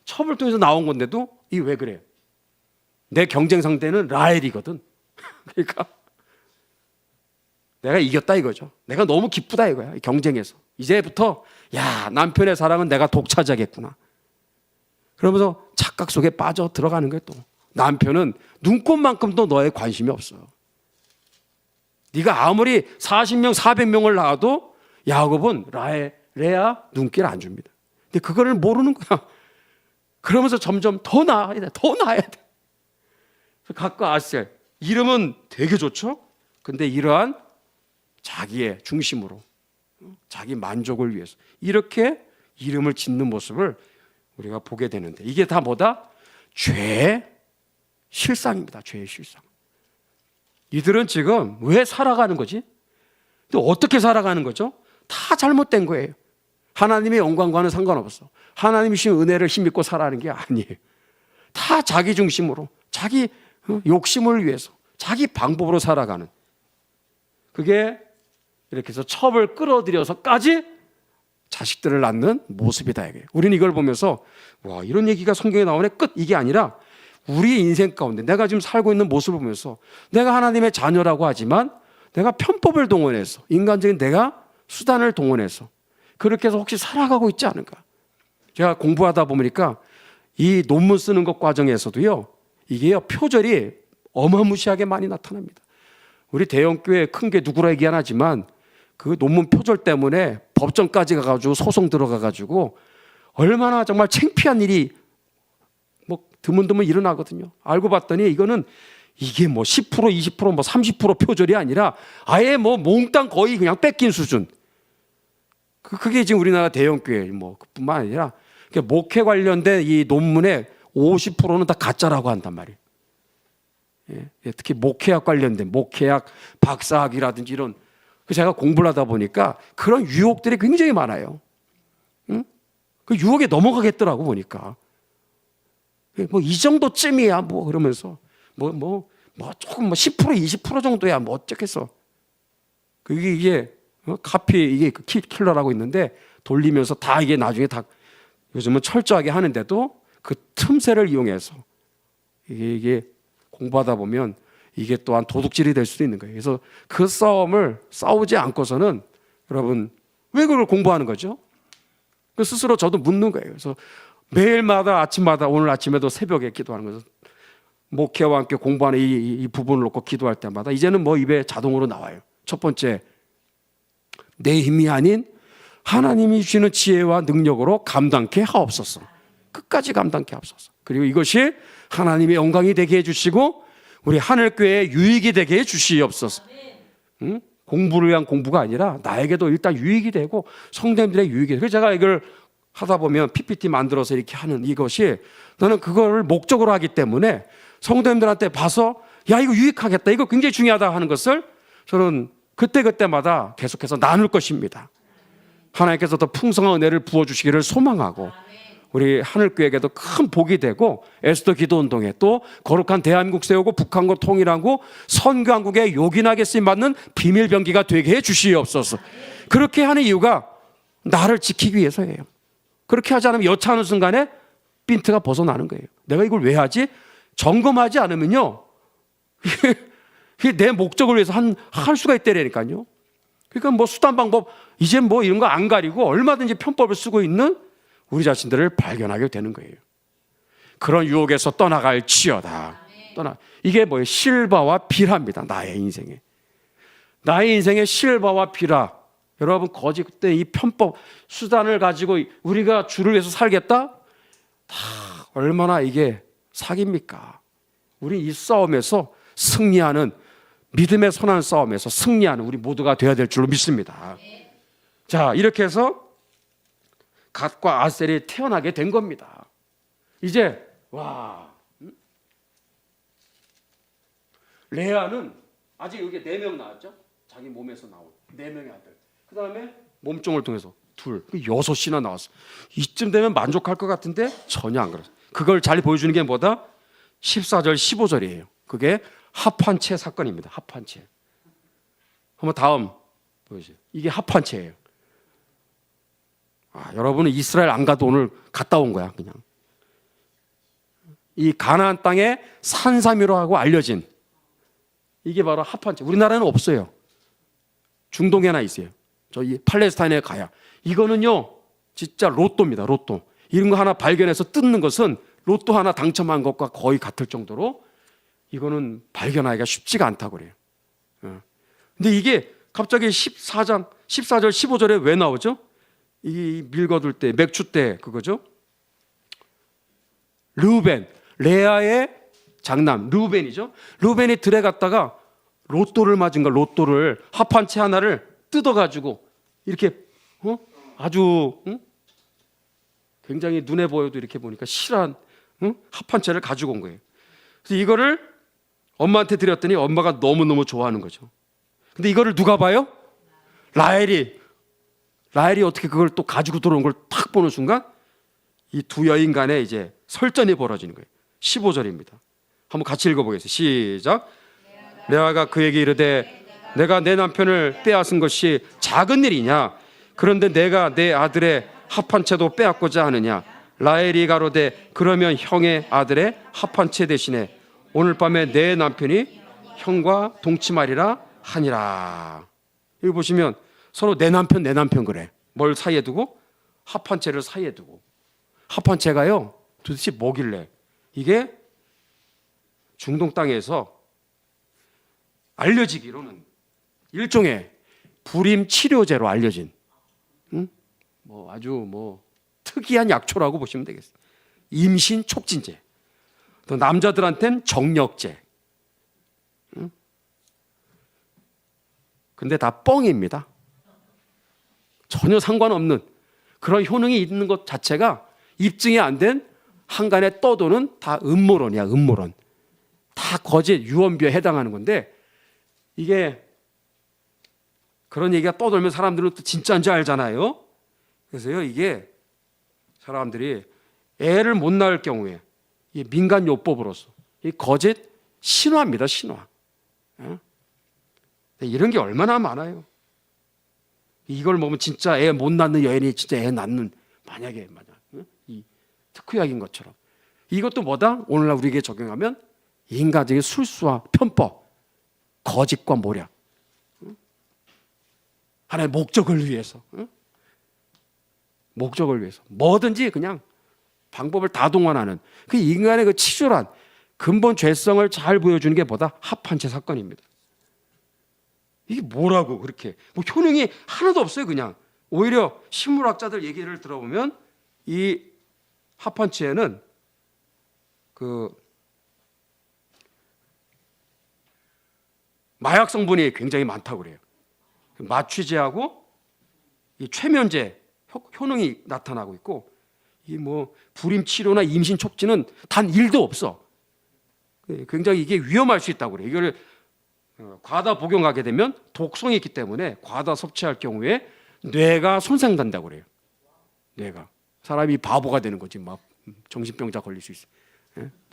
첩을 통해서 나온 건데도 이 왜 그래요? 내 경쟁 상대는 라헬이거든. 그러니까 내가 이겼다 이거죠. 내가 너무 기쁘다 이거야. 경쟁에서. 이제부터 야, 남편의 사랑은 내가 독차지하겠구나. 그러면서 착각 속에 빠져 들어가는 거예요. 또 남편은 눈꽃만큼도 너에 관심이 없어. 네가 아무리 40명 400명을 낳아도 야곱은 레아 눈길 안 줍니다. 근데 그거를 모르는 거야. 그러면서 점점 더 나아야 돼. 더 나아야 돼. 각과 아셀 이름은 되게 좋죠. 근데 이러한 자기의 중심으로 자기 만족을 위해서 이렇게 이름을 짓는 모습을 우리가 보게 되는데 이게 다 뭐다? 죄의 실상입니다. 죄의 실상. 이들은 지금 왜 살아가는 거지? 또 어떻게 살아가는 거죠? 다 잘못된 거예요. 하나님의 영광과는 상관없어. 하나님이 주신 은혜를 힘입고 살아가는 게 아니에요. 다 자기 중심으로 자기 욕심을 위해서 자기 방법으로 살아가는, 그게 이렇게 해서 첩을 끌어들여서까지 자식들을 낳는 모습이다 이거예요. 우리는 이걸 보면서 와, 이런 얘기가 성경에 나오네 끝, 이게 아니라 우리 인생 가운데 내가 지금 살고 있는 모습을 보면서 내가 하나님의 자녀라고 하지만 내가 편법을 동원해서 인간적인 내가 수단을 동원해서 그렇게 해서 혹시 살아가고 있지 않은가. 제가 공부하다 보니까 이 논문 쓰는 것 과정에서도요, 이게요 표절이 어마무시하게 많이 나타납니다. 우리 대형교회 큰 게 누구라 얘기 안 하지만 그 논문 표절 때문에 법정까지 가가지고 소송 들어가가지고 얼마나 정말 창피한 일이 뭐 드문드문 일어나거든요. 알고 봤더니 이거는 이게 뭐 10% 20% 뭐 30% 표절이 아니라 아예 뭐 몽땅 거의 그냥 뺏긴 수준. 그게 지금 우리나라 대형교회 뭐 그뿐만 아니라 목회 관련된 이 논문의 50%는 다 가짜라고 한단 말이에요. 예, 특히 목회학 관련된 목회학, 박사학이라든지 이런, 제가 공부를 하다 보니까 그런 유혹들이 굉장히 많아요. 응? 그 유혹에 넘어가겠더라고 보니까. 뭐 이 정도쯤이야 뭐 그러면서 뭐 조금 뭐 10% 20% 정도야 뭐 어쩌겠어. 이게 카피 이게 킬러라고 있는데 돌리면서 다 이게 나중에 다 요즘은 철저하게 하는데도 그 틈새를 이용해서 이게 공부하다 보면 이게 또한 도둑질이 될 수도 있는 거예요. 그래서 그 싸움을 싸우지 않고서는 여러분 왜 그걸 공부하는 거죠? 그 스스로 저도 묻는 거예요. 그래서 매일마다 아침마다 오늘 아침에도 새벽에 기도하는 거죠. 목회와 함께 공부하는 이 부분을 놓고 기도할 때마다 이제는 뭐 입에 자동으로 나와요. 첫 번째, 내 힘이 아닌 하나님이 주시는 지혜와 능력으로 감당케 하옵소서. 끝까지 감당케 하옵소서. 그리고 이것이 하나님의 영광이 되게 해주시고 우리 하늘교회의 유익이 되게 해주시옵소서. 응? 공부를 위한 공부가 아니라 나에게도 일단 유익이 되고 성도님들의 유익이 되고, 그래서 제가 이걸 하다 보면 PPT 만들어서 이렇게 하는 이것이 나는 그걸 목적으로 하기 때문에 성도님들한테 봐서 야 이거 유익하겠다, 이거 굉장히 중요하다 하는 것을 저는 그때그때마다 계속해서 나눌 것입니다. 하나님께서 더 풍성한 은혜를 부어주시기를 소망하고 우리 하늘교회에게도 큰 복이 되고 에스더 기도운동에 또 거룩한 대한민국 세우고 북한과 통일하고 선교한국에 요긴하게 쓰임받는 비밀병기가 되게 해 주시옵소서. 그렇게 하는 이유가 나를 지키기 위해서예요. 그렇게 하지 않으면 여차하는 순간에 핀트가 벗어나는 거예요. 내가 이걸 왜 하지? 점검하지 않으면요 이게 내 목적을 위해서 할 수가 있다니까요. 그러니까 뭐 수단 방법 이제 뭐 이런 거 안 가리고 얼마든지 편법을 쓰고 있는 우리 자신들을 발견하게 되는 거예요. 그런 유혹에서 떠나갈지어다. 이게 뭐예요? 실바와 비라입니다. 나의 인생의 실바와 비라. 여러분 거짓된 이 편법 수단을 가지고 우리가 주를 위해서 살겠다? 다 얼마나 이게 사기입니까? 우리 이 싸움에서 승리하는, 믿음의 선한 싸움에서 승리하는 우리 모두가 되어야 될 줄로 믿습니다. 자, 이렇게 해서 갓과 아셀이 태어나게 된 겁니다. 이제 레아는 아직 여기 4명 나왔죠? 자기 몸에서 나온 4명의 아들. 그 다음에 몸종을 통해서 2, 6이나 나왔어. 이쯤 되면 만족할 것 같은데 전혀 안 그렇습니다. 그걸 잘 보여주는 게 뭐다? 14절 15절이에요. 그게 합한채 사건입니다. 합한채. 한번 다음 보여주세요. 이게 합한채예요. 여러분은 이스라엘 안 가도 오늘 갔다 온 거야. 그냥 이 가나안 땅의 산삼이로 하고 알려진 이게 바로 합판체. 우리나라는 없어요. 중동에나 있어요. 저희 팔레스타인에 가야. 이거는요, 진짜 로또입니다. 로또. 이런 거 하나 발견해서 뜯는 것은 로또 하나 당첨한 것과 거의 같을 정도로 이거는 발견하기가 쉽지가 않다고 그래요. 근데 이게 갑자기 14절, 15절에 왜 나오죠? 이 밀거둘 때, 맥주 때 그거죠? 르우벤, 레아의 장남 르우벤이죠. 르우벤이 들에 갔다가 로또를 맞은 거, 로또를 합판체 하나를 뜯어가지고 이렇게 아주 굉장히 눈에 보여도 이렇게 보니까 실한 합판체를 가지고 온 거예요. 그래서 이거를 엄마한테 드렸더니 엄마가 너무너무 좋아하는 거죠. 근데 이거를 누가 봐요? 라헬이 어떻게 그걸 또 가지고 들어온 걸 탁 보는 순간 이 두 여인 간에 이제 설전이 벌어지는 거예요. 15절입니다. 한번 같이 읽어보겠습니다. 시작. 레아가 그에게 이르되 내가 내 남편을 빼앗은 것이 작은 일이냐? 그런데 내가 내 아들의 합판체도 빼앗고자 하느냐? 라헬이 가로되 그러면 형의 아들의 합판체 대신에 오늘 밤에 내 남편이 형과 동침하리라 하니라. 여기 보시면 서로 내 남편 그래. 뭘 사이에 두고? 합판체를 사이에 두고. 합판체가요 도대체 뭐길래? 이게 중동 땅에서 알려지기로는 일종의 불임 치료제로 알려진 뭐 아주 뭐 특이한 약초라고 보시면 되겠어요. 임신 촉진제. 또 남자들한테는 정력제. 근데 다 뻥입니다. 전혀 상관없는 그런 효능이 있는 것 자체가 입증이 안 된 한간에 떠도는 다 음모론이야, 음모론. 다 거짓 유언비어에 해당하는 건데 이게 그런 얘기가 떠돌면 사람들은 또 진짜인 줄 알잖아요. 그래서요, 이게 사람들이 애를 못 낳을 경우에 이 민간요법으로서 이 거짓 신화입니다, 신화. 이런 게 얼마나 많아요. 이걸 먹으면 진짜 애 못 낳는 여인이 진짜 애 낳는 만약에 이 특효약인 것처럼 이것도 뭐다? 오늘날 우리에게 적용하면 인간적인 술수와 편법, 거짓과 모략, 하나의 목적을 위해서, 목적을 위해서 뭐든지 그냥 방법을 다 동원하는 그 인간의 그 치졸한 근본 죄성을 잘 보여주는 게 뭐다? 합판체 사건입니다. 이게 뭐라고 그렇게 뭐 효능이 하나도 없어요. 그냥 오히려 식물학자들 얘기를 들어보면 이 합판체에는 그 마약 성분이 굉장히 많다고 그래요. 마취제하고 이 최면제 효능이 나타나고 있고 이 뭐 불임 치료나 임신 촉진은 단 1도 없어. 굉장히 이게 위험할 수 있다고 그래요. 이걸 과다 복용하게 되면 독성이 있기 때문에 과다 섭취할 경우에 뇌가 손상된다고 그래요. 뇌가 사람이 바보가 되는 거지. 막 정신병자 걸릴 수 있어.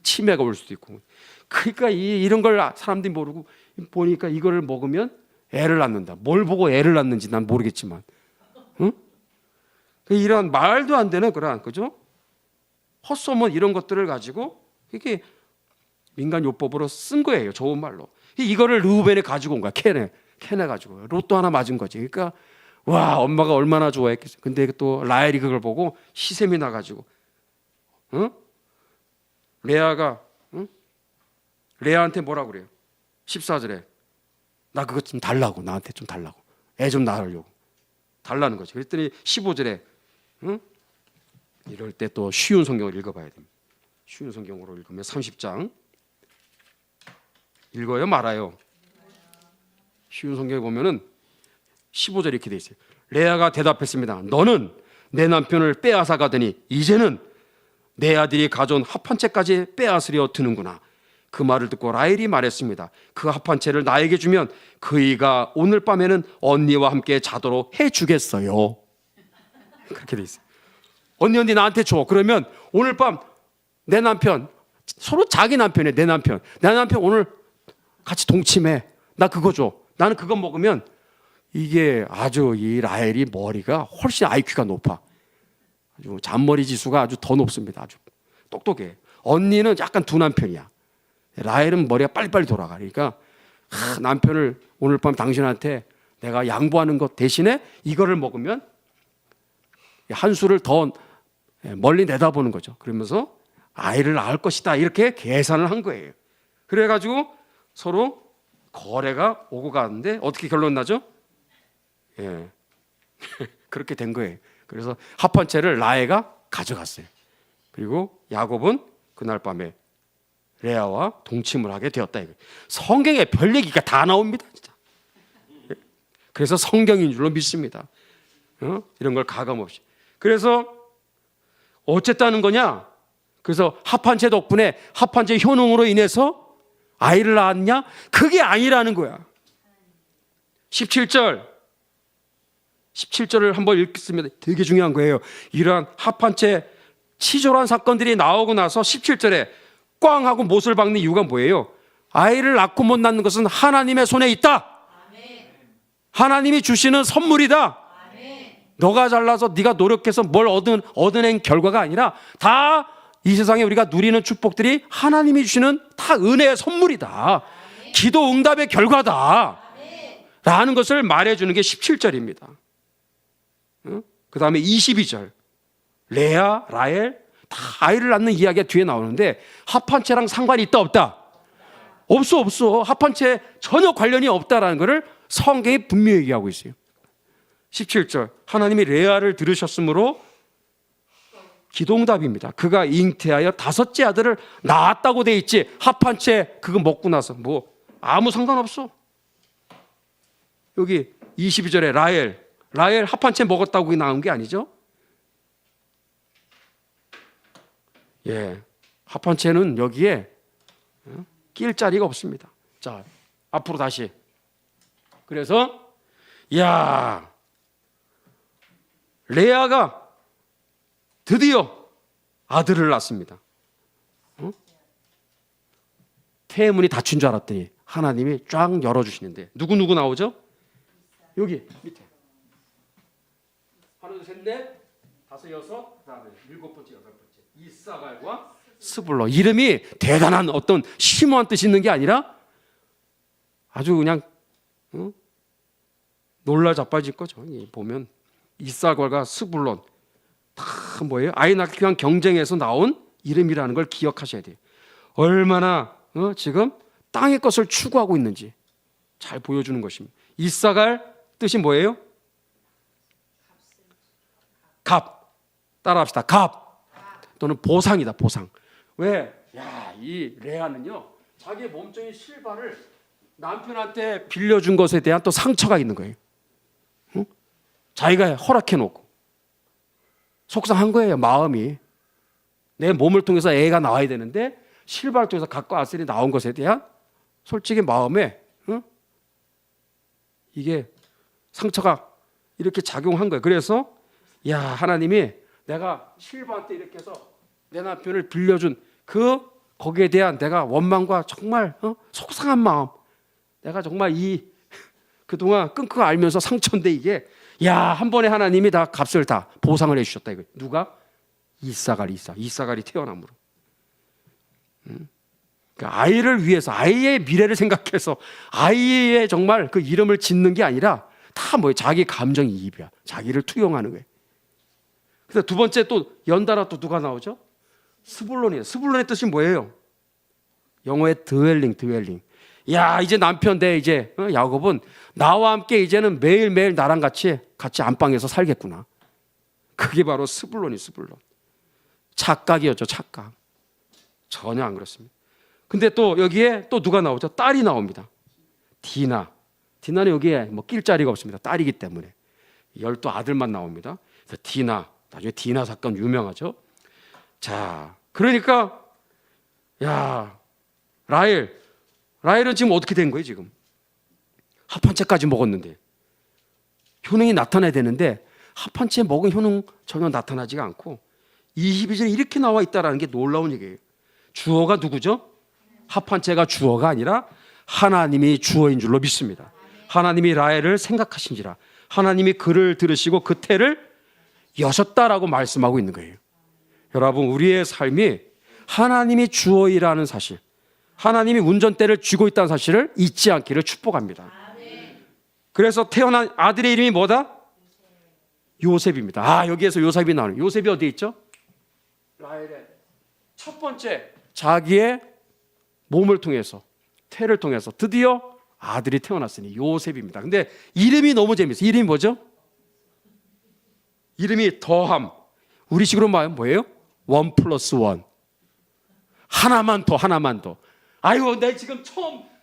치매가 올 수도 있고. 그러니까 이런 걸 사람들이 모르고 보니까 이거를 먹으면 애를 낳는다. 뭘 보고 애를 낳는지 난 모르겠지만, 응? 이런 말도 안 되는 그런 그죠? 헛소문 이런 것들을 가지고 이게 민간 요법으로 쓴 거예요. 좋은 말로. 이거를 르우벤에 가지고 온 거야. 캔에 가지고 로또 하나 맞은 거지. 그러니까 와 엄마가 얼마나 좋아했겠어. 근데 또 라헬이 그걸 보고 시샘이 나가지고, 응? 레아가 레아한테 뭐라 그래요? 14절에 나 그것 좀 달라고, 나한테 좀 달라고, 애 좀 낳으려고 달라는 거죠. 그랬더니 15절에 이럴 때 또 쉬운 성경을 읽어봐야 됩니다. 쉬운 성경으로 읽으면 30장 읽어요, 말아요? 쉬운 성경에 보면은 15절에 이렇게 돼 있어요. 레아가 대답했습니다. 너는 내 남편을 빼앗아 가더니 이제는 내 아들이 가져온 합판체까지 빼앗으려 드는구나. 그 말을 듣고 라헬이 말했습니다. 그 합판체를 나에게 주면 그이가 오늘 밤에는 언니와 함께 자도록 해주겠어요. 그렇게 돼 있어요. 언니 나한테 줘. 그러면 오늘 밤 내 남편, 서로 자기 남편이에요. 내 남편 오늘 같이 동침해. 나 그거 줘. 나는 그거 먹으면 이게 아주 이 라헬이 머리가 훨씬 IQ가 높아. 아주 잔머리 지수가 아주 더 높습니다. 아주 똑똑해. 언니는 약간 둔한 편이야. 라헬은 머리가 빨리빨리 돌아가. 그러니까 남편을 오늘 밤 당신한테 내가 양보하는 것 대신에 이거를 먹으면 한 수를 더 멀리 내다보는 거죠. 그러면서 아이를 낳을 것이다 이렇게 계산을 한 거예요. 그래가지고 서로 거래가 오고 가는데 어떻게 결론 나죠? 예. 그렇게 된 거예요. 그래서 합한 채를 라헬가 가져갔어요. 그리고 야곱은 그날 밤에 레아와 동침을 하게 되었다. 성경에 별 얘기가 다 나옵니다. 진짜. 그래서 성경인 줄로 믿습니다. 이런 걸 가감없이. 그래서 어쨌다는 거냐? 그래서 합한채 덕분에 합한채 효능으로 인해서 아이를 낳았냐? 그게 아니라는 거야. 17절을 한번 읽겠습니다. 되게 중요한 거예요. 이러한 합한채 치졸한 사건들이 나오고 나서 17절에 꽝 하고 못을 박는 이유가 뭐예요? 아이를 낳고 못 낳는 것은 하나님의 손에 있다. 하나님이 주시는 선물이다. 너가 잘나서 네가 노력해서 뭘 얻어낸 결과가 아니라 다 이 세상에 우리가 누리는 축복들이 하나님이 주시는 다 은혜의 선물이다. 기도 응답의 결과다. 라는 것을 말해주는 게 17절입니다. 그 다음에 22절 레아, 라헬 다 아이를 낳는 이야기가 뒤에 나오는데 합한채랑 상관이 있다 없다? 없어. 합한채 전혀 관련이 없다라는 것을 성경이 분명히 얘기하고 있어요. 17절 하나님이 레아를 들으셨으므로 기도응답입니다. 그가 잉태하여 5째 아들을 낳았다고 돼 있지 합한채 그거 먹고 나서 뭐 아무 상관없어. 여기 22절에 라헬 합한채 먹었다고 나온 게 아니죠? 예, 합한채는 여기에 낄 자리가 없습니다. 자, 앞으로 다시. 그래서 레아가 드디어 아들을 낳습니다. 태문이 닫힌 줄 알았더니 하나님이 쫙 열어주시는데 누구 나오죠? 여기 밑에 하나, 둘, 셋, 넷, 다섯, 여섯, 그다음에 7번째, 8번째 이사갈과 스불론. 이름이 대단한 어떤 심오한 뜻이 있는 게 아니라 아주 그냥 놀라 자빠질 거죠. 보면 이사갈과 스불론 다 뭐예요? 아이 낳기 위한 경쟁에서 나온 이름이라는 걸 기억하셔야 돼요. 얼마나 지금 땅의 것을 추구하고 있는지 잘 보여주는 것입니다. 이사갈 뜻이 뭐예요? 갑. 따라합시다. 갑 또는 보상이다. 보상. 왜? 이 레아는요 자기의 몸종인 실바를 남편한테 빌려준 것에 대한 또 상처가 있는 거예요. 자기가 허락해 놓고 속상한 거예요. 마음이. 내 몸을 통해서 애가 나와야 되는데 실바를 통해서 갖고 아셀이 나온 것에 대한 솔직히 마음에 이게 상처가 이렇게 작용한 거예요. 그래서 하나님이 내가 실바한테 이렇게 해서 내 남편을 빌려준 거기에 대한 내가 원망과 정말 속상한 마음, 내가 정말 그동안 끙끙 앓면서 상처인데 이게 한 번에 하나님이 다 값을 다 보상을 해주셨다. 이거 누가? 이사갈이 태어남으로. 그러니까 아이를 위해서 아이의 미래를 생각해서 아이의 정말 그 이름을 짓는 게 아니라 다 자기 감정이입이야. 자기를 투영하는 거예요. 그래서 두 번째 또 연달아 또 누가 나오죠? 스불론이에요. 스불론의 뜻이 뭐예요? 영어의 드웰링. 이제 남편 이제 야곱은 나와 함께 이제는 매일매일 나랑 같이 안방에서 살겠구나. 그게 바로 스불론. 착각이었죠. 착각. 전혀 안 그렇습니다. 근데 또 여기에 또 누가 나오죠? 딸이 나옵니다. 디나는 여기에 낄 자리가 없습니다. 딸이기 때문에 12 아들만 나옵니다. 그래서 나중에 디나 사건 유명하죠. 자, 그러니까 라헬은 지금 어떻게 된 거예요? 지금 합한채까지 먹었는데 효능이 나타나야 되는데 합한채 먹은 효능 전혀 나타나지가 않고 22절에 이렇게 나와 있다는 게 놀라운 얘기예요. 주어가 누구죠? 합한채가 주어가 아니라 하나님이 주어인 줄로 믿습니다. 하나님이 라헬을 생각하신지라 하나님이 그를 들으시고 그 태를 여셨다라고 말씀하고 있는 거예요. 여러분, 우리의 삶이 하나님이 주어이라는 사실, 하나님이 운전대를 쥐고 있다는 사실을 잊지 않기를 축복합니다. 그래서 태어난 아들의 이름이 뭐다? 요셉입니다. 아, 여기에서 요셉이 나오는, 요셉이 어디 있죠? 라헬의 첫 번째 자기의 몸을 통해서, 태를 통해서 드디어 아들이 태어났으니 요셉입니다. 근데 이름이 너무 재밌어요. 이름이 뭐죠? 이름이 더함. 우리식으로 말하면 뭐예요? 1+1. 하나만 더, 하나만 더. 아이고, 내 지금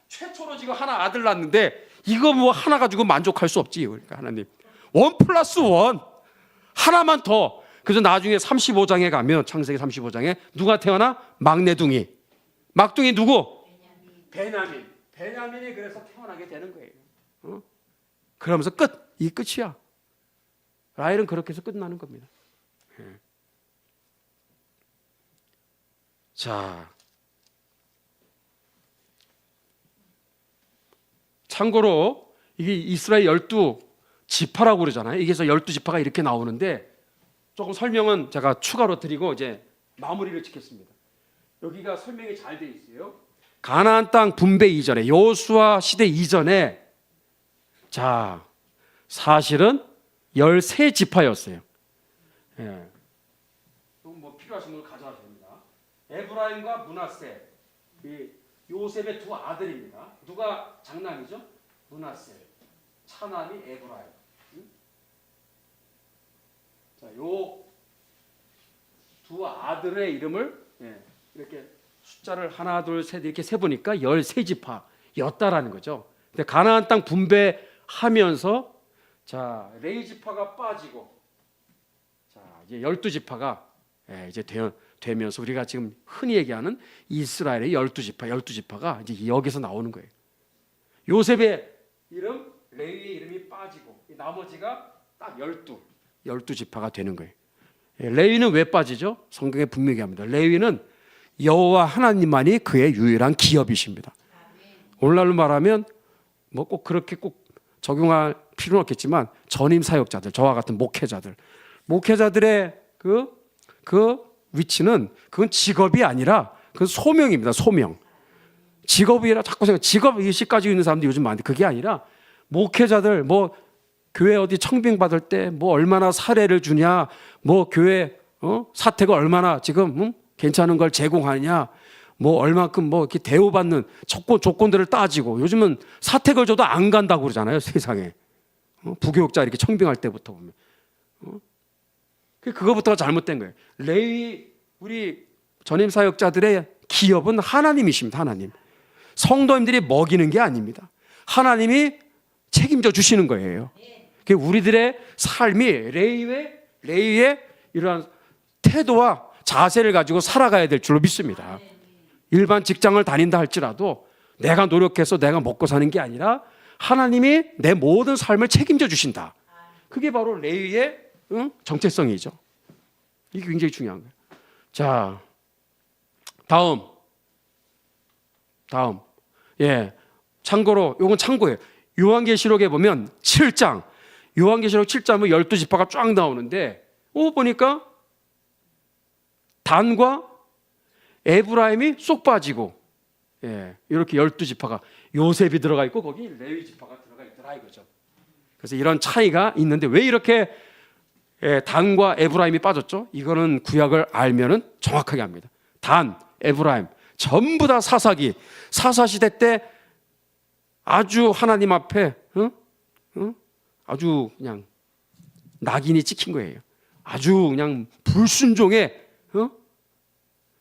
최초로 지금 하나 아들 낳았는데 이거 뭐 하나 가지고 만족할 수 없지. 그러니까 하나님 1+1 하나만 더. 그래서 나중에 35장에 가면, 창세기 35장에 누가 태어나? 막내둥이. 막둥이 누구? 베냐민. 베냐민이 그래서 태어나게 되는 거예요. 그러면서 끝. 이 끝이야. 라헬은 그렇게 해서 끝나는 겁니다. 자, 참고로 이게 이스라엘 12지파라고 그러잖아요. 이게서 12지파가 이렇게 나오는데 조금 설명은 제가 추가로 드리고 이제 마무리를 짓겠습니다. 여기가 설명이 잘 돼 있어요. 가나안 땅 분배 이전에, 여호수아 시대 이전에, 자, 사실은 13지파였어요. 예. 뭐 필요하신 분 가져와도 됩니다. 에브라임과 므낫세, 요셉의 두 아들입니다. 누가 장남이죠? 므낫세, 차남이 에브라임. 자, 요 두 아들의 이름을 이렇게 숫자를 하나, 둘, 셋 이렇게 세 보니까 13지파였다라는 거죠. 근데 가나안 땅 분배하면서 자, 레위 지파가 빠지고, 자, 이제 12지파가 이제 되면서 우리가 지금 흔히 얘기하는 이스라엘의 12지파가 이제 여기서 나오는 거예요. 요셉의 이름, 레위의 이름이 빠지고 나머지가 딱 12지파가 되는 거예요. 레위는 왜 빠지죠? 성경에 분명히 합니다. 레위는 여호와 하나님만이 그의 유일한 기업이십니다. 오늘날로 말하면 뭐 꼭 그렇게 꼭 적용할 필요는 없겠지만 전임 사역자들, 저와 같은 목회자들의 그 위치는 그건 직업이 아니라 그건 소명입니다. 소명. 직업이라 자꾸 생각, 직업 의식 가지고 있는 사람들이 요즘 많은데 그게 아니라 목회자들, 뭐 교회 어디 청빙 받을 때 뭐 얼마나 사례를 주냐, 뭐 교회 사택을 얼마나 지금 괜찮은 걸 제공하느냐, 뭐 얼마큼 뭐 이렇게 대우받는 조건들을 따지고, 요즘은 사택을 줘도 안 간다고 그러잖아요, 세상에. 부교육자 이렇게 청빙할 때부터 보면. 그거부터가 잘못된 거예요. 레위, 우리 전임 사역자들의 기업은 하나님이십니다. 하나님. 성도님들이 먹이는 게 아닙니다. 하나님이 책임져 주시는 거예요. 우리들의 삶이 레위의 이러한 태도와 자세를 가지고 살아가야 될 줄로 믿습니다. 일반 직장을 다닌다 할지라도 내가 노력해서 내가 먹고 사는 게 아니라 하나님이 내 모든 삶을 책임져 주신다. 그게 바로 레위의 정체성이죠. 이게 굉장히 중요한 거예요. 자, 다음. 참고로 이건 참고예요. 요한계시록에 보면 7장, 요한계시록 7장은 12지파가 쫙 나오는데 보니까 단과 에브라임이 쏙 빠지고, 이렇게 12지파가 요셉이 들어가 있고 거기 레위 지파가 들어가 있더라 이거죠. 그래서 이런 차이가 있는데 왜 이렇게 단과 에브라임이 빠졌죠? 이거는 구약을 알면은 정확하게 합니다. 단, 에브라임 전부 다 사사시대 때 아주 하나님 앞에 아주 그냥 낙인이 찍힌 거예요. 아주 그냥 불순종의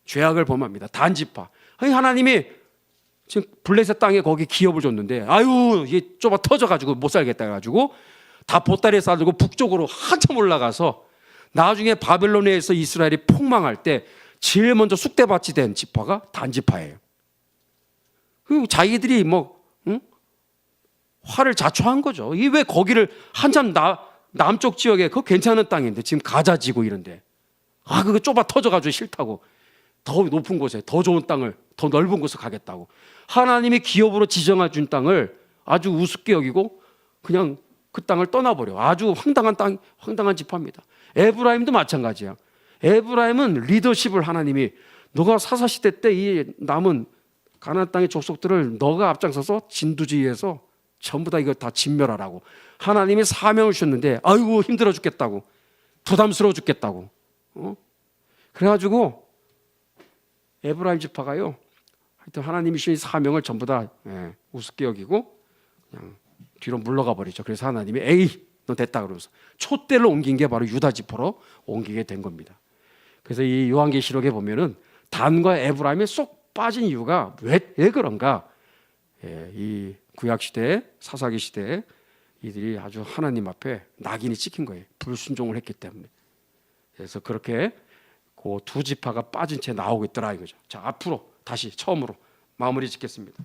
죄악을 범합니다. 단지파. 하나님이 지금 블레셋 땅에 거기 기업을 줬는데, 아유, 이게 좁아 터져가지고 못 살겠다 해가지고 다 보따리에 싸들고 북쪽으로 한참 올라가서 나중에 바벨론에서 이스라엘이 폭망할 때 제일 먼저 쑥대밭이 된 지파가 단지파예요. 그리고 자기들이 화를 자초한 거죠. 이 왜 거기를 한참 남쪽 지역에 그거 괜찮은 땅인데 지금 가자지고 이런데, 그거 좁아 터져가지고 싫다고 더 높은 곳에 더 좋은 땅을 더 넓은 곳에 가겠다고 하나님이 기업으로 지정해 준 땅을 아주 우습게 여기고 그냥 그 땅을 떠나버려. 아주 황당한 지파입니다. 에브라임도 마찬가지야. 에브라임은 리더십을 하나님이 너가 사사시대 때 이 남은 가나안 땅의 족속들을 너가 앞장서서 진두지휘해서 전부 다 이거 다 진멸하라고 하나님이 사명을 주셨는데 아이고 힘들어 죽겠다고 부담스러워 죽겠다고 그래가지고 에브라임 지파가요 하여튼 하나님이 주신 사명을 전부 다 우습게 여기고 그냥 뒤로 물러가 버리죠. 그래서 하나님이 에이 너 됐다 그러면서 촛대를 옮긴 게 바로 유다 지파로 옮기게 된 겁니다. 그래서 이 요한계시록에 보면은 단과 에브라임이 쏙 빠진 이유가 왜 그런가? 이 구약 시대, 사사기 시대에 이들이 아주 하나님 앞에 낙인이 찍힌 거예요. 불순종을 했기 때문에. 그래서 그렇게 그 두 지파가 빠진 채 나오고 있더라 이거죠. 자, 앞으로 다시 처음으로 마무리 짓겠습니다.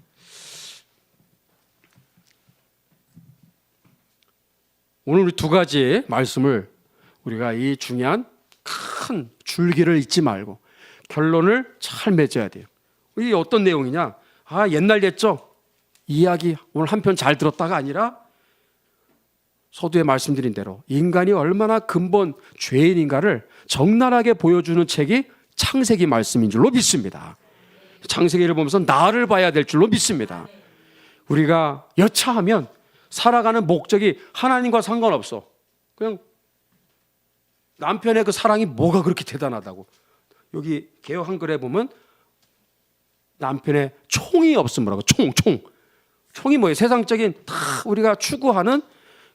오늘 우리 두 가지 말씀을 우리가 이 중요한 큰 줄기를 잊지 말고 결론을 잘 맺어야 돼요. 이게 어떤 내용이냐? 아, 옛날 옛적 이야기 오늘 한편 잘 들었다가 아니라 서두에 말씀드린 대로 인간이 얼마나 근본 죄인인가를 적나라하게 보여주는 책이 창세기 말씀인 줄로 믿습니다. 창세기를 보면서 나를 봐야 될 줄로 믿습니다. 우리가 여차하면 살아가는 목적이 하나님과 상관없어. 그냥 남편의 그 사랑이 뭐가 그렇게 대단하다고. 여기 개역 한글에 보면 남편의 총이 없음이라고. 총이 뭐예요? 세상적인 다 우리가 추구하는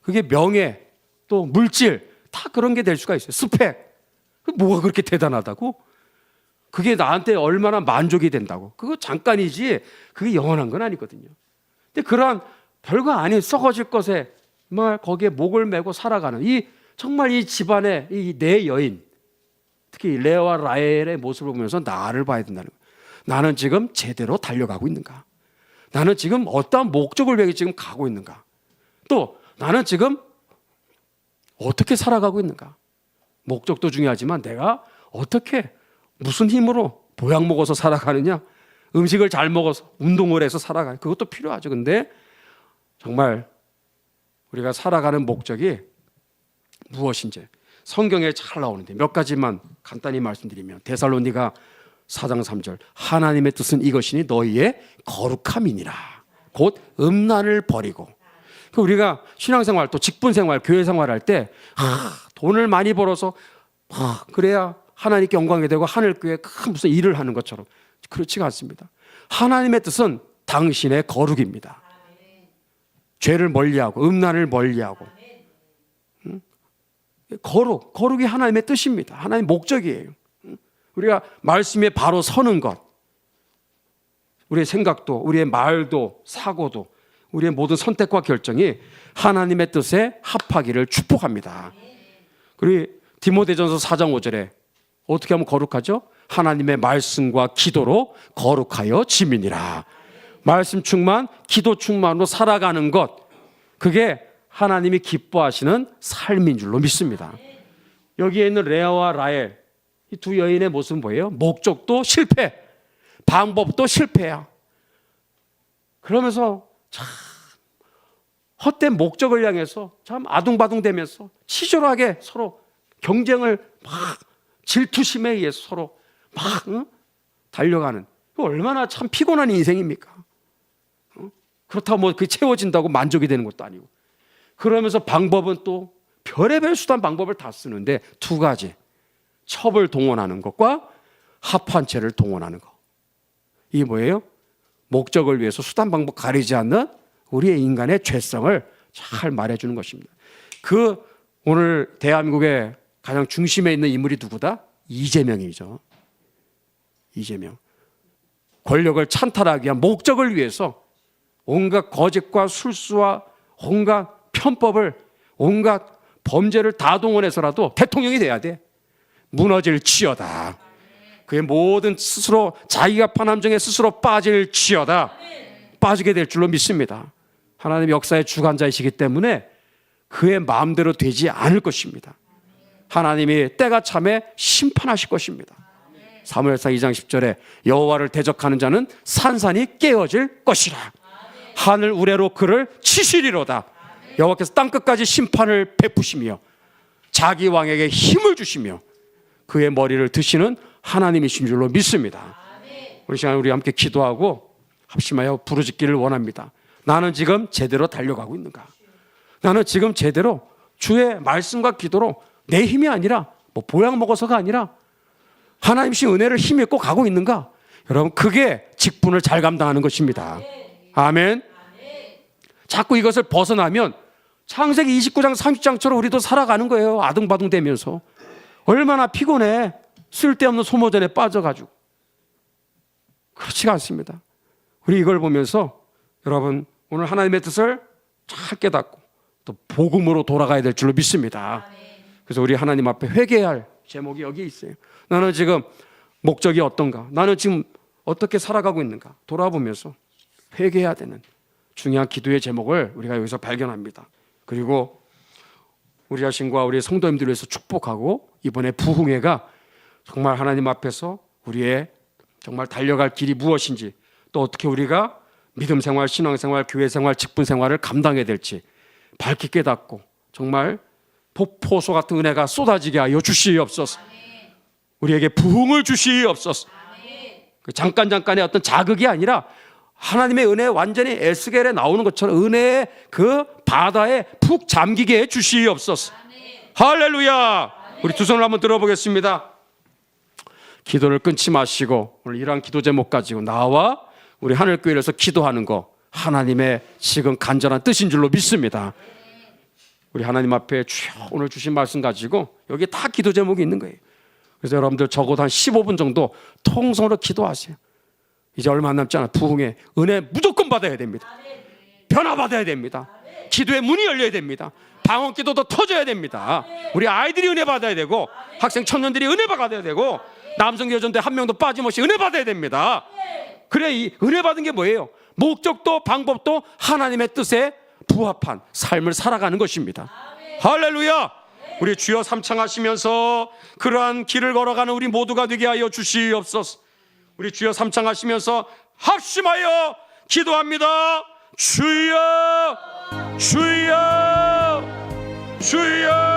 그게 명예 또 물질 다 그런 게 될 수가 있어요. 스펙. 뭐가 그렇게 대단하다고? 그게 나한테 얼마나 만족이 된다고. 그거 잠깐이지 그게 영원한 건 아니거든요. 근데 그러한 별거 아닌 썩어질 것에 정말 거기에 목을 메고 살아가는 이 정말 이 집안의 이 내 여인, 특히 레아와 라헬의 모습을 보면서 나를 봐야 된다는 거예요. 나는 지금 제대로 달려가고 있는가? 나는 지금 어떠한 목적을 위해 지금 가고 있는가? 또 나는 지금 어떻게 살아가고 있는가? 목적도 중요하지만 내가 어떻게 무슨 힘으로 보약 먹어서 살아가느냐? 음식을 잘 먹어서 운동을 해서 살아가는 그것도 필요하죠. 근데 정말 우리가 살아가는 목적이 무엇인지 성경에 잘 나오는데 몇 가지만 간단히 말씀드리면 데살로니가 4장 3절 하나님의 뜻은 이것이니 너희의 거룩함이니라 곧 음란을 버리고 우리가 신앙생활 또 직분생활 교회생활 할 때 돈을 많이 벌어서 그래야 하나님께 영광이 되고 하늘교회 큰 무슨 일을 하는 것처럼 그렇지가 않습니다. 하나님의 뜻은 당신의 거룩입니다. 죄를 멀리하고 음란을 멀리하고 거룩이 하나님의 뜻입니다. 하나님의 목적이에요. 우리가 말씀에 바로 서는 것 우리의 생각도 우리의 말도 사고도 우리의 모든 선택과 결정이 하나님의 뜻에 합하기를 축복합니다. 그리고 디모데전서 4장 5절에 어떻게 하면 거룩하죠? 하나님의 말씀과 기도로 거룩하여 지민이라. 말씀 충만, 기도 충만으로 살아가는 것 그게 하나님이 기뻐하시는 삶인 줄로 믿습니다. 여기에 있는 레아와 라헬 이 두 여인의 모습은 뭐예요? 목적도 실패, 방법도 실패야. 그러면서 참 헛된 목적을 향해서 참 아둥바둥대면서 치졸하게 서로 경쟁을 막 질투심에 의해서 서로 막 달려가는 얼마나 참 피곤한 인생입니까? 그렇다고 뭐 그게 채워진다고 만족이 되는 것도 아니고 그러면서 방법은 또 별의별 수단 방법을 다 쓰는데 두 가지 첩을 동원하는 것과 합한 채를 동원하는 것 이게 뭐예요? 목적을 위해서 수단 방법 가리지 않는 우리의 인간의 죄성을 잘 말해주는 것입니다. 그 오늘 대한민국의 가장 중심에 있는 인물이 누구다? 이재명이죠. 이재명. 권력을 찬탈하기 위한 목적을 위해서 온갖 거짓과 술수와 온갖 편법을 온갖 범죄를 다 동원해서라도 대통령이 돼야 돼. 무너질지어다. 그의 모든 스스로 자기가 판함정에 스스로 빠질지어다. 빠지게 될 줄로 믿습니다. 하나님 역사의 주관자이시기 때문에 그의 마음대로 되지 않을 것입니다. 하나님이 때가 참에 심판하실 것입니다. 사무엘상 2장 10절에 여호와를 대적하는 자는 산산이 깨어질 것이라. 하늘 우레로 그를 치시리로다. 여호와께서 땅끝까지 심판을 베푸시며 자기 왕에게 힘을 주시며 그의 머리를 드시는 하나님이신 줄로 믿습니다. 우리 시간 우리 함께 기도하고 합심하여 부르짖기를 원합니다. 나는 지금 제대로 달려가고 있는가? 나는 지금 제대로 주의 말씀과 기도로 내 힘이 아니라 뭐 보약 먹어서가 아니라 하나님이신 은혜를 힘입고 가고 있는가? 여러분, 그게 직분을 잘 감당하는 것입니다. 아멘. 자꾸 이것을 벗어나면 창세기 29장 30장처럼 우리도 살아가는 거예요. 아등바등 되면서. 얼마나 피곤해. 쓸데없는 소모전에 빠져가지고. 그렇지가 않습니다. 우리 이걸 보면서 여러분, 오늘 하나님의 뜻을 잘 깨닫고 또 복음으로 돌아가야 될 줄로 믿습니다. 그래서 우리 하나님 앞에 회개해야 할 제목이 여기 있어요. 나는 지금 목적이 어떤가? 나는 지금 어떻게 살아가고 있는가? 돌아보면서 회개해야 되는 중요한 기도의 제목을 우리가 여기서 발견합니다. 그리고 우리 자신과 우리 성도님들을 위해서 축복하고 이번에 부흥회가 정말 하나님 앞에서 우리의 정말 달려갈 길이 무엇인지 또 어떻게 우리가 믿음 생활, 신앙 생활, 교회 생활, 직분 생활을 감당해야 될지 밝게 깨닫고 정말 폭포수 같은 은혜가 쏟아지게 하여 주시옵소서. 우리에게 부흥을 주시옵소서. 잠깐의 어떤 자극이 아니라 하나님의 은혜 완전히 에스겔에 나오는 것처럼 은혜의 그 바다에 푹 잠기게 해 주시옵소서. 할렐루야. 우리 두 손을 한번 들어보겠습니다. 기도를 끊지 마시고 오늘 이러한 기도 제목 가지고 나와 우리 하늘교회에서 기도하는 거 하나님의 지금 간절한 뜻인 줄로 믿습니다. 우리 하나님 앞에 주여 오늘 주신 말씀 가지고 여기 다 기도 제목이 있는 거예요. 그래서 여러분들 적어도 한 15분 정도 통성으로 기도하세요. 이제 얼마 안 남지 않아. 부흥의 은혜 무조건 받아야 됩니다. 변화 받아야 됩니다. 기도의 문이 열려야 됩니다. 방언 기도도 터져야 됩니다. 우리 아이들이 은혜 받아야 되고 학생 청년들이 은혜 받아야 되고 남성 여전대 한 명도 빠짐없이 은혜 받아야 됩니다. 그래, 이 은혜 받은 게 뭐예요? 목적도 방법도 하나님의 뜻에 부합한 삶을 살아가는 것입니다. 할렐루야. 우리 주여 삼창하시면서 그러한 길을 걸어가는 우리 모두가 되게 하여 주시옵소서. 우리 주여 삼창하시면서 합심하여 기도합니다. 주여 주여 주여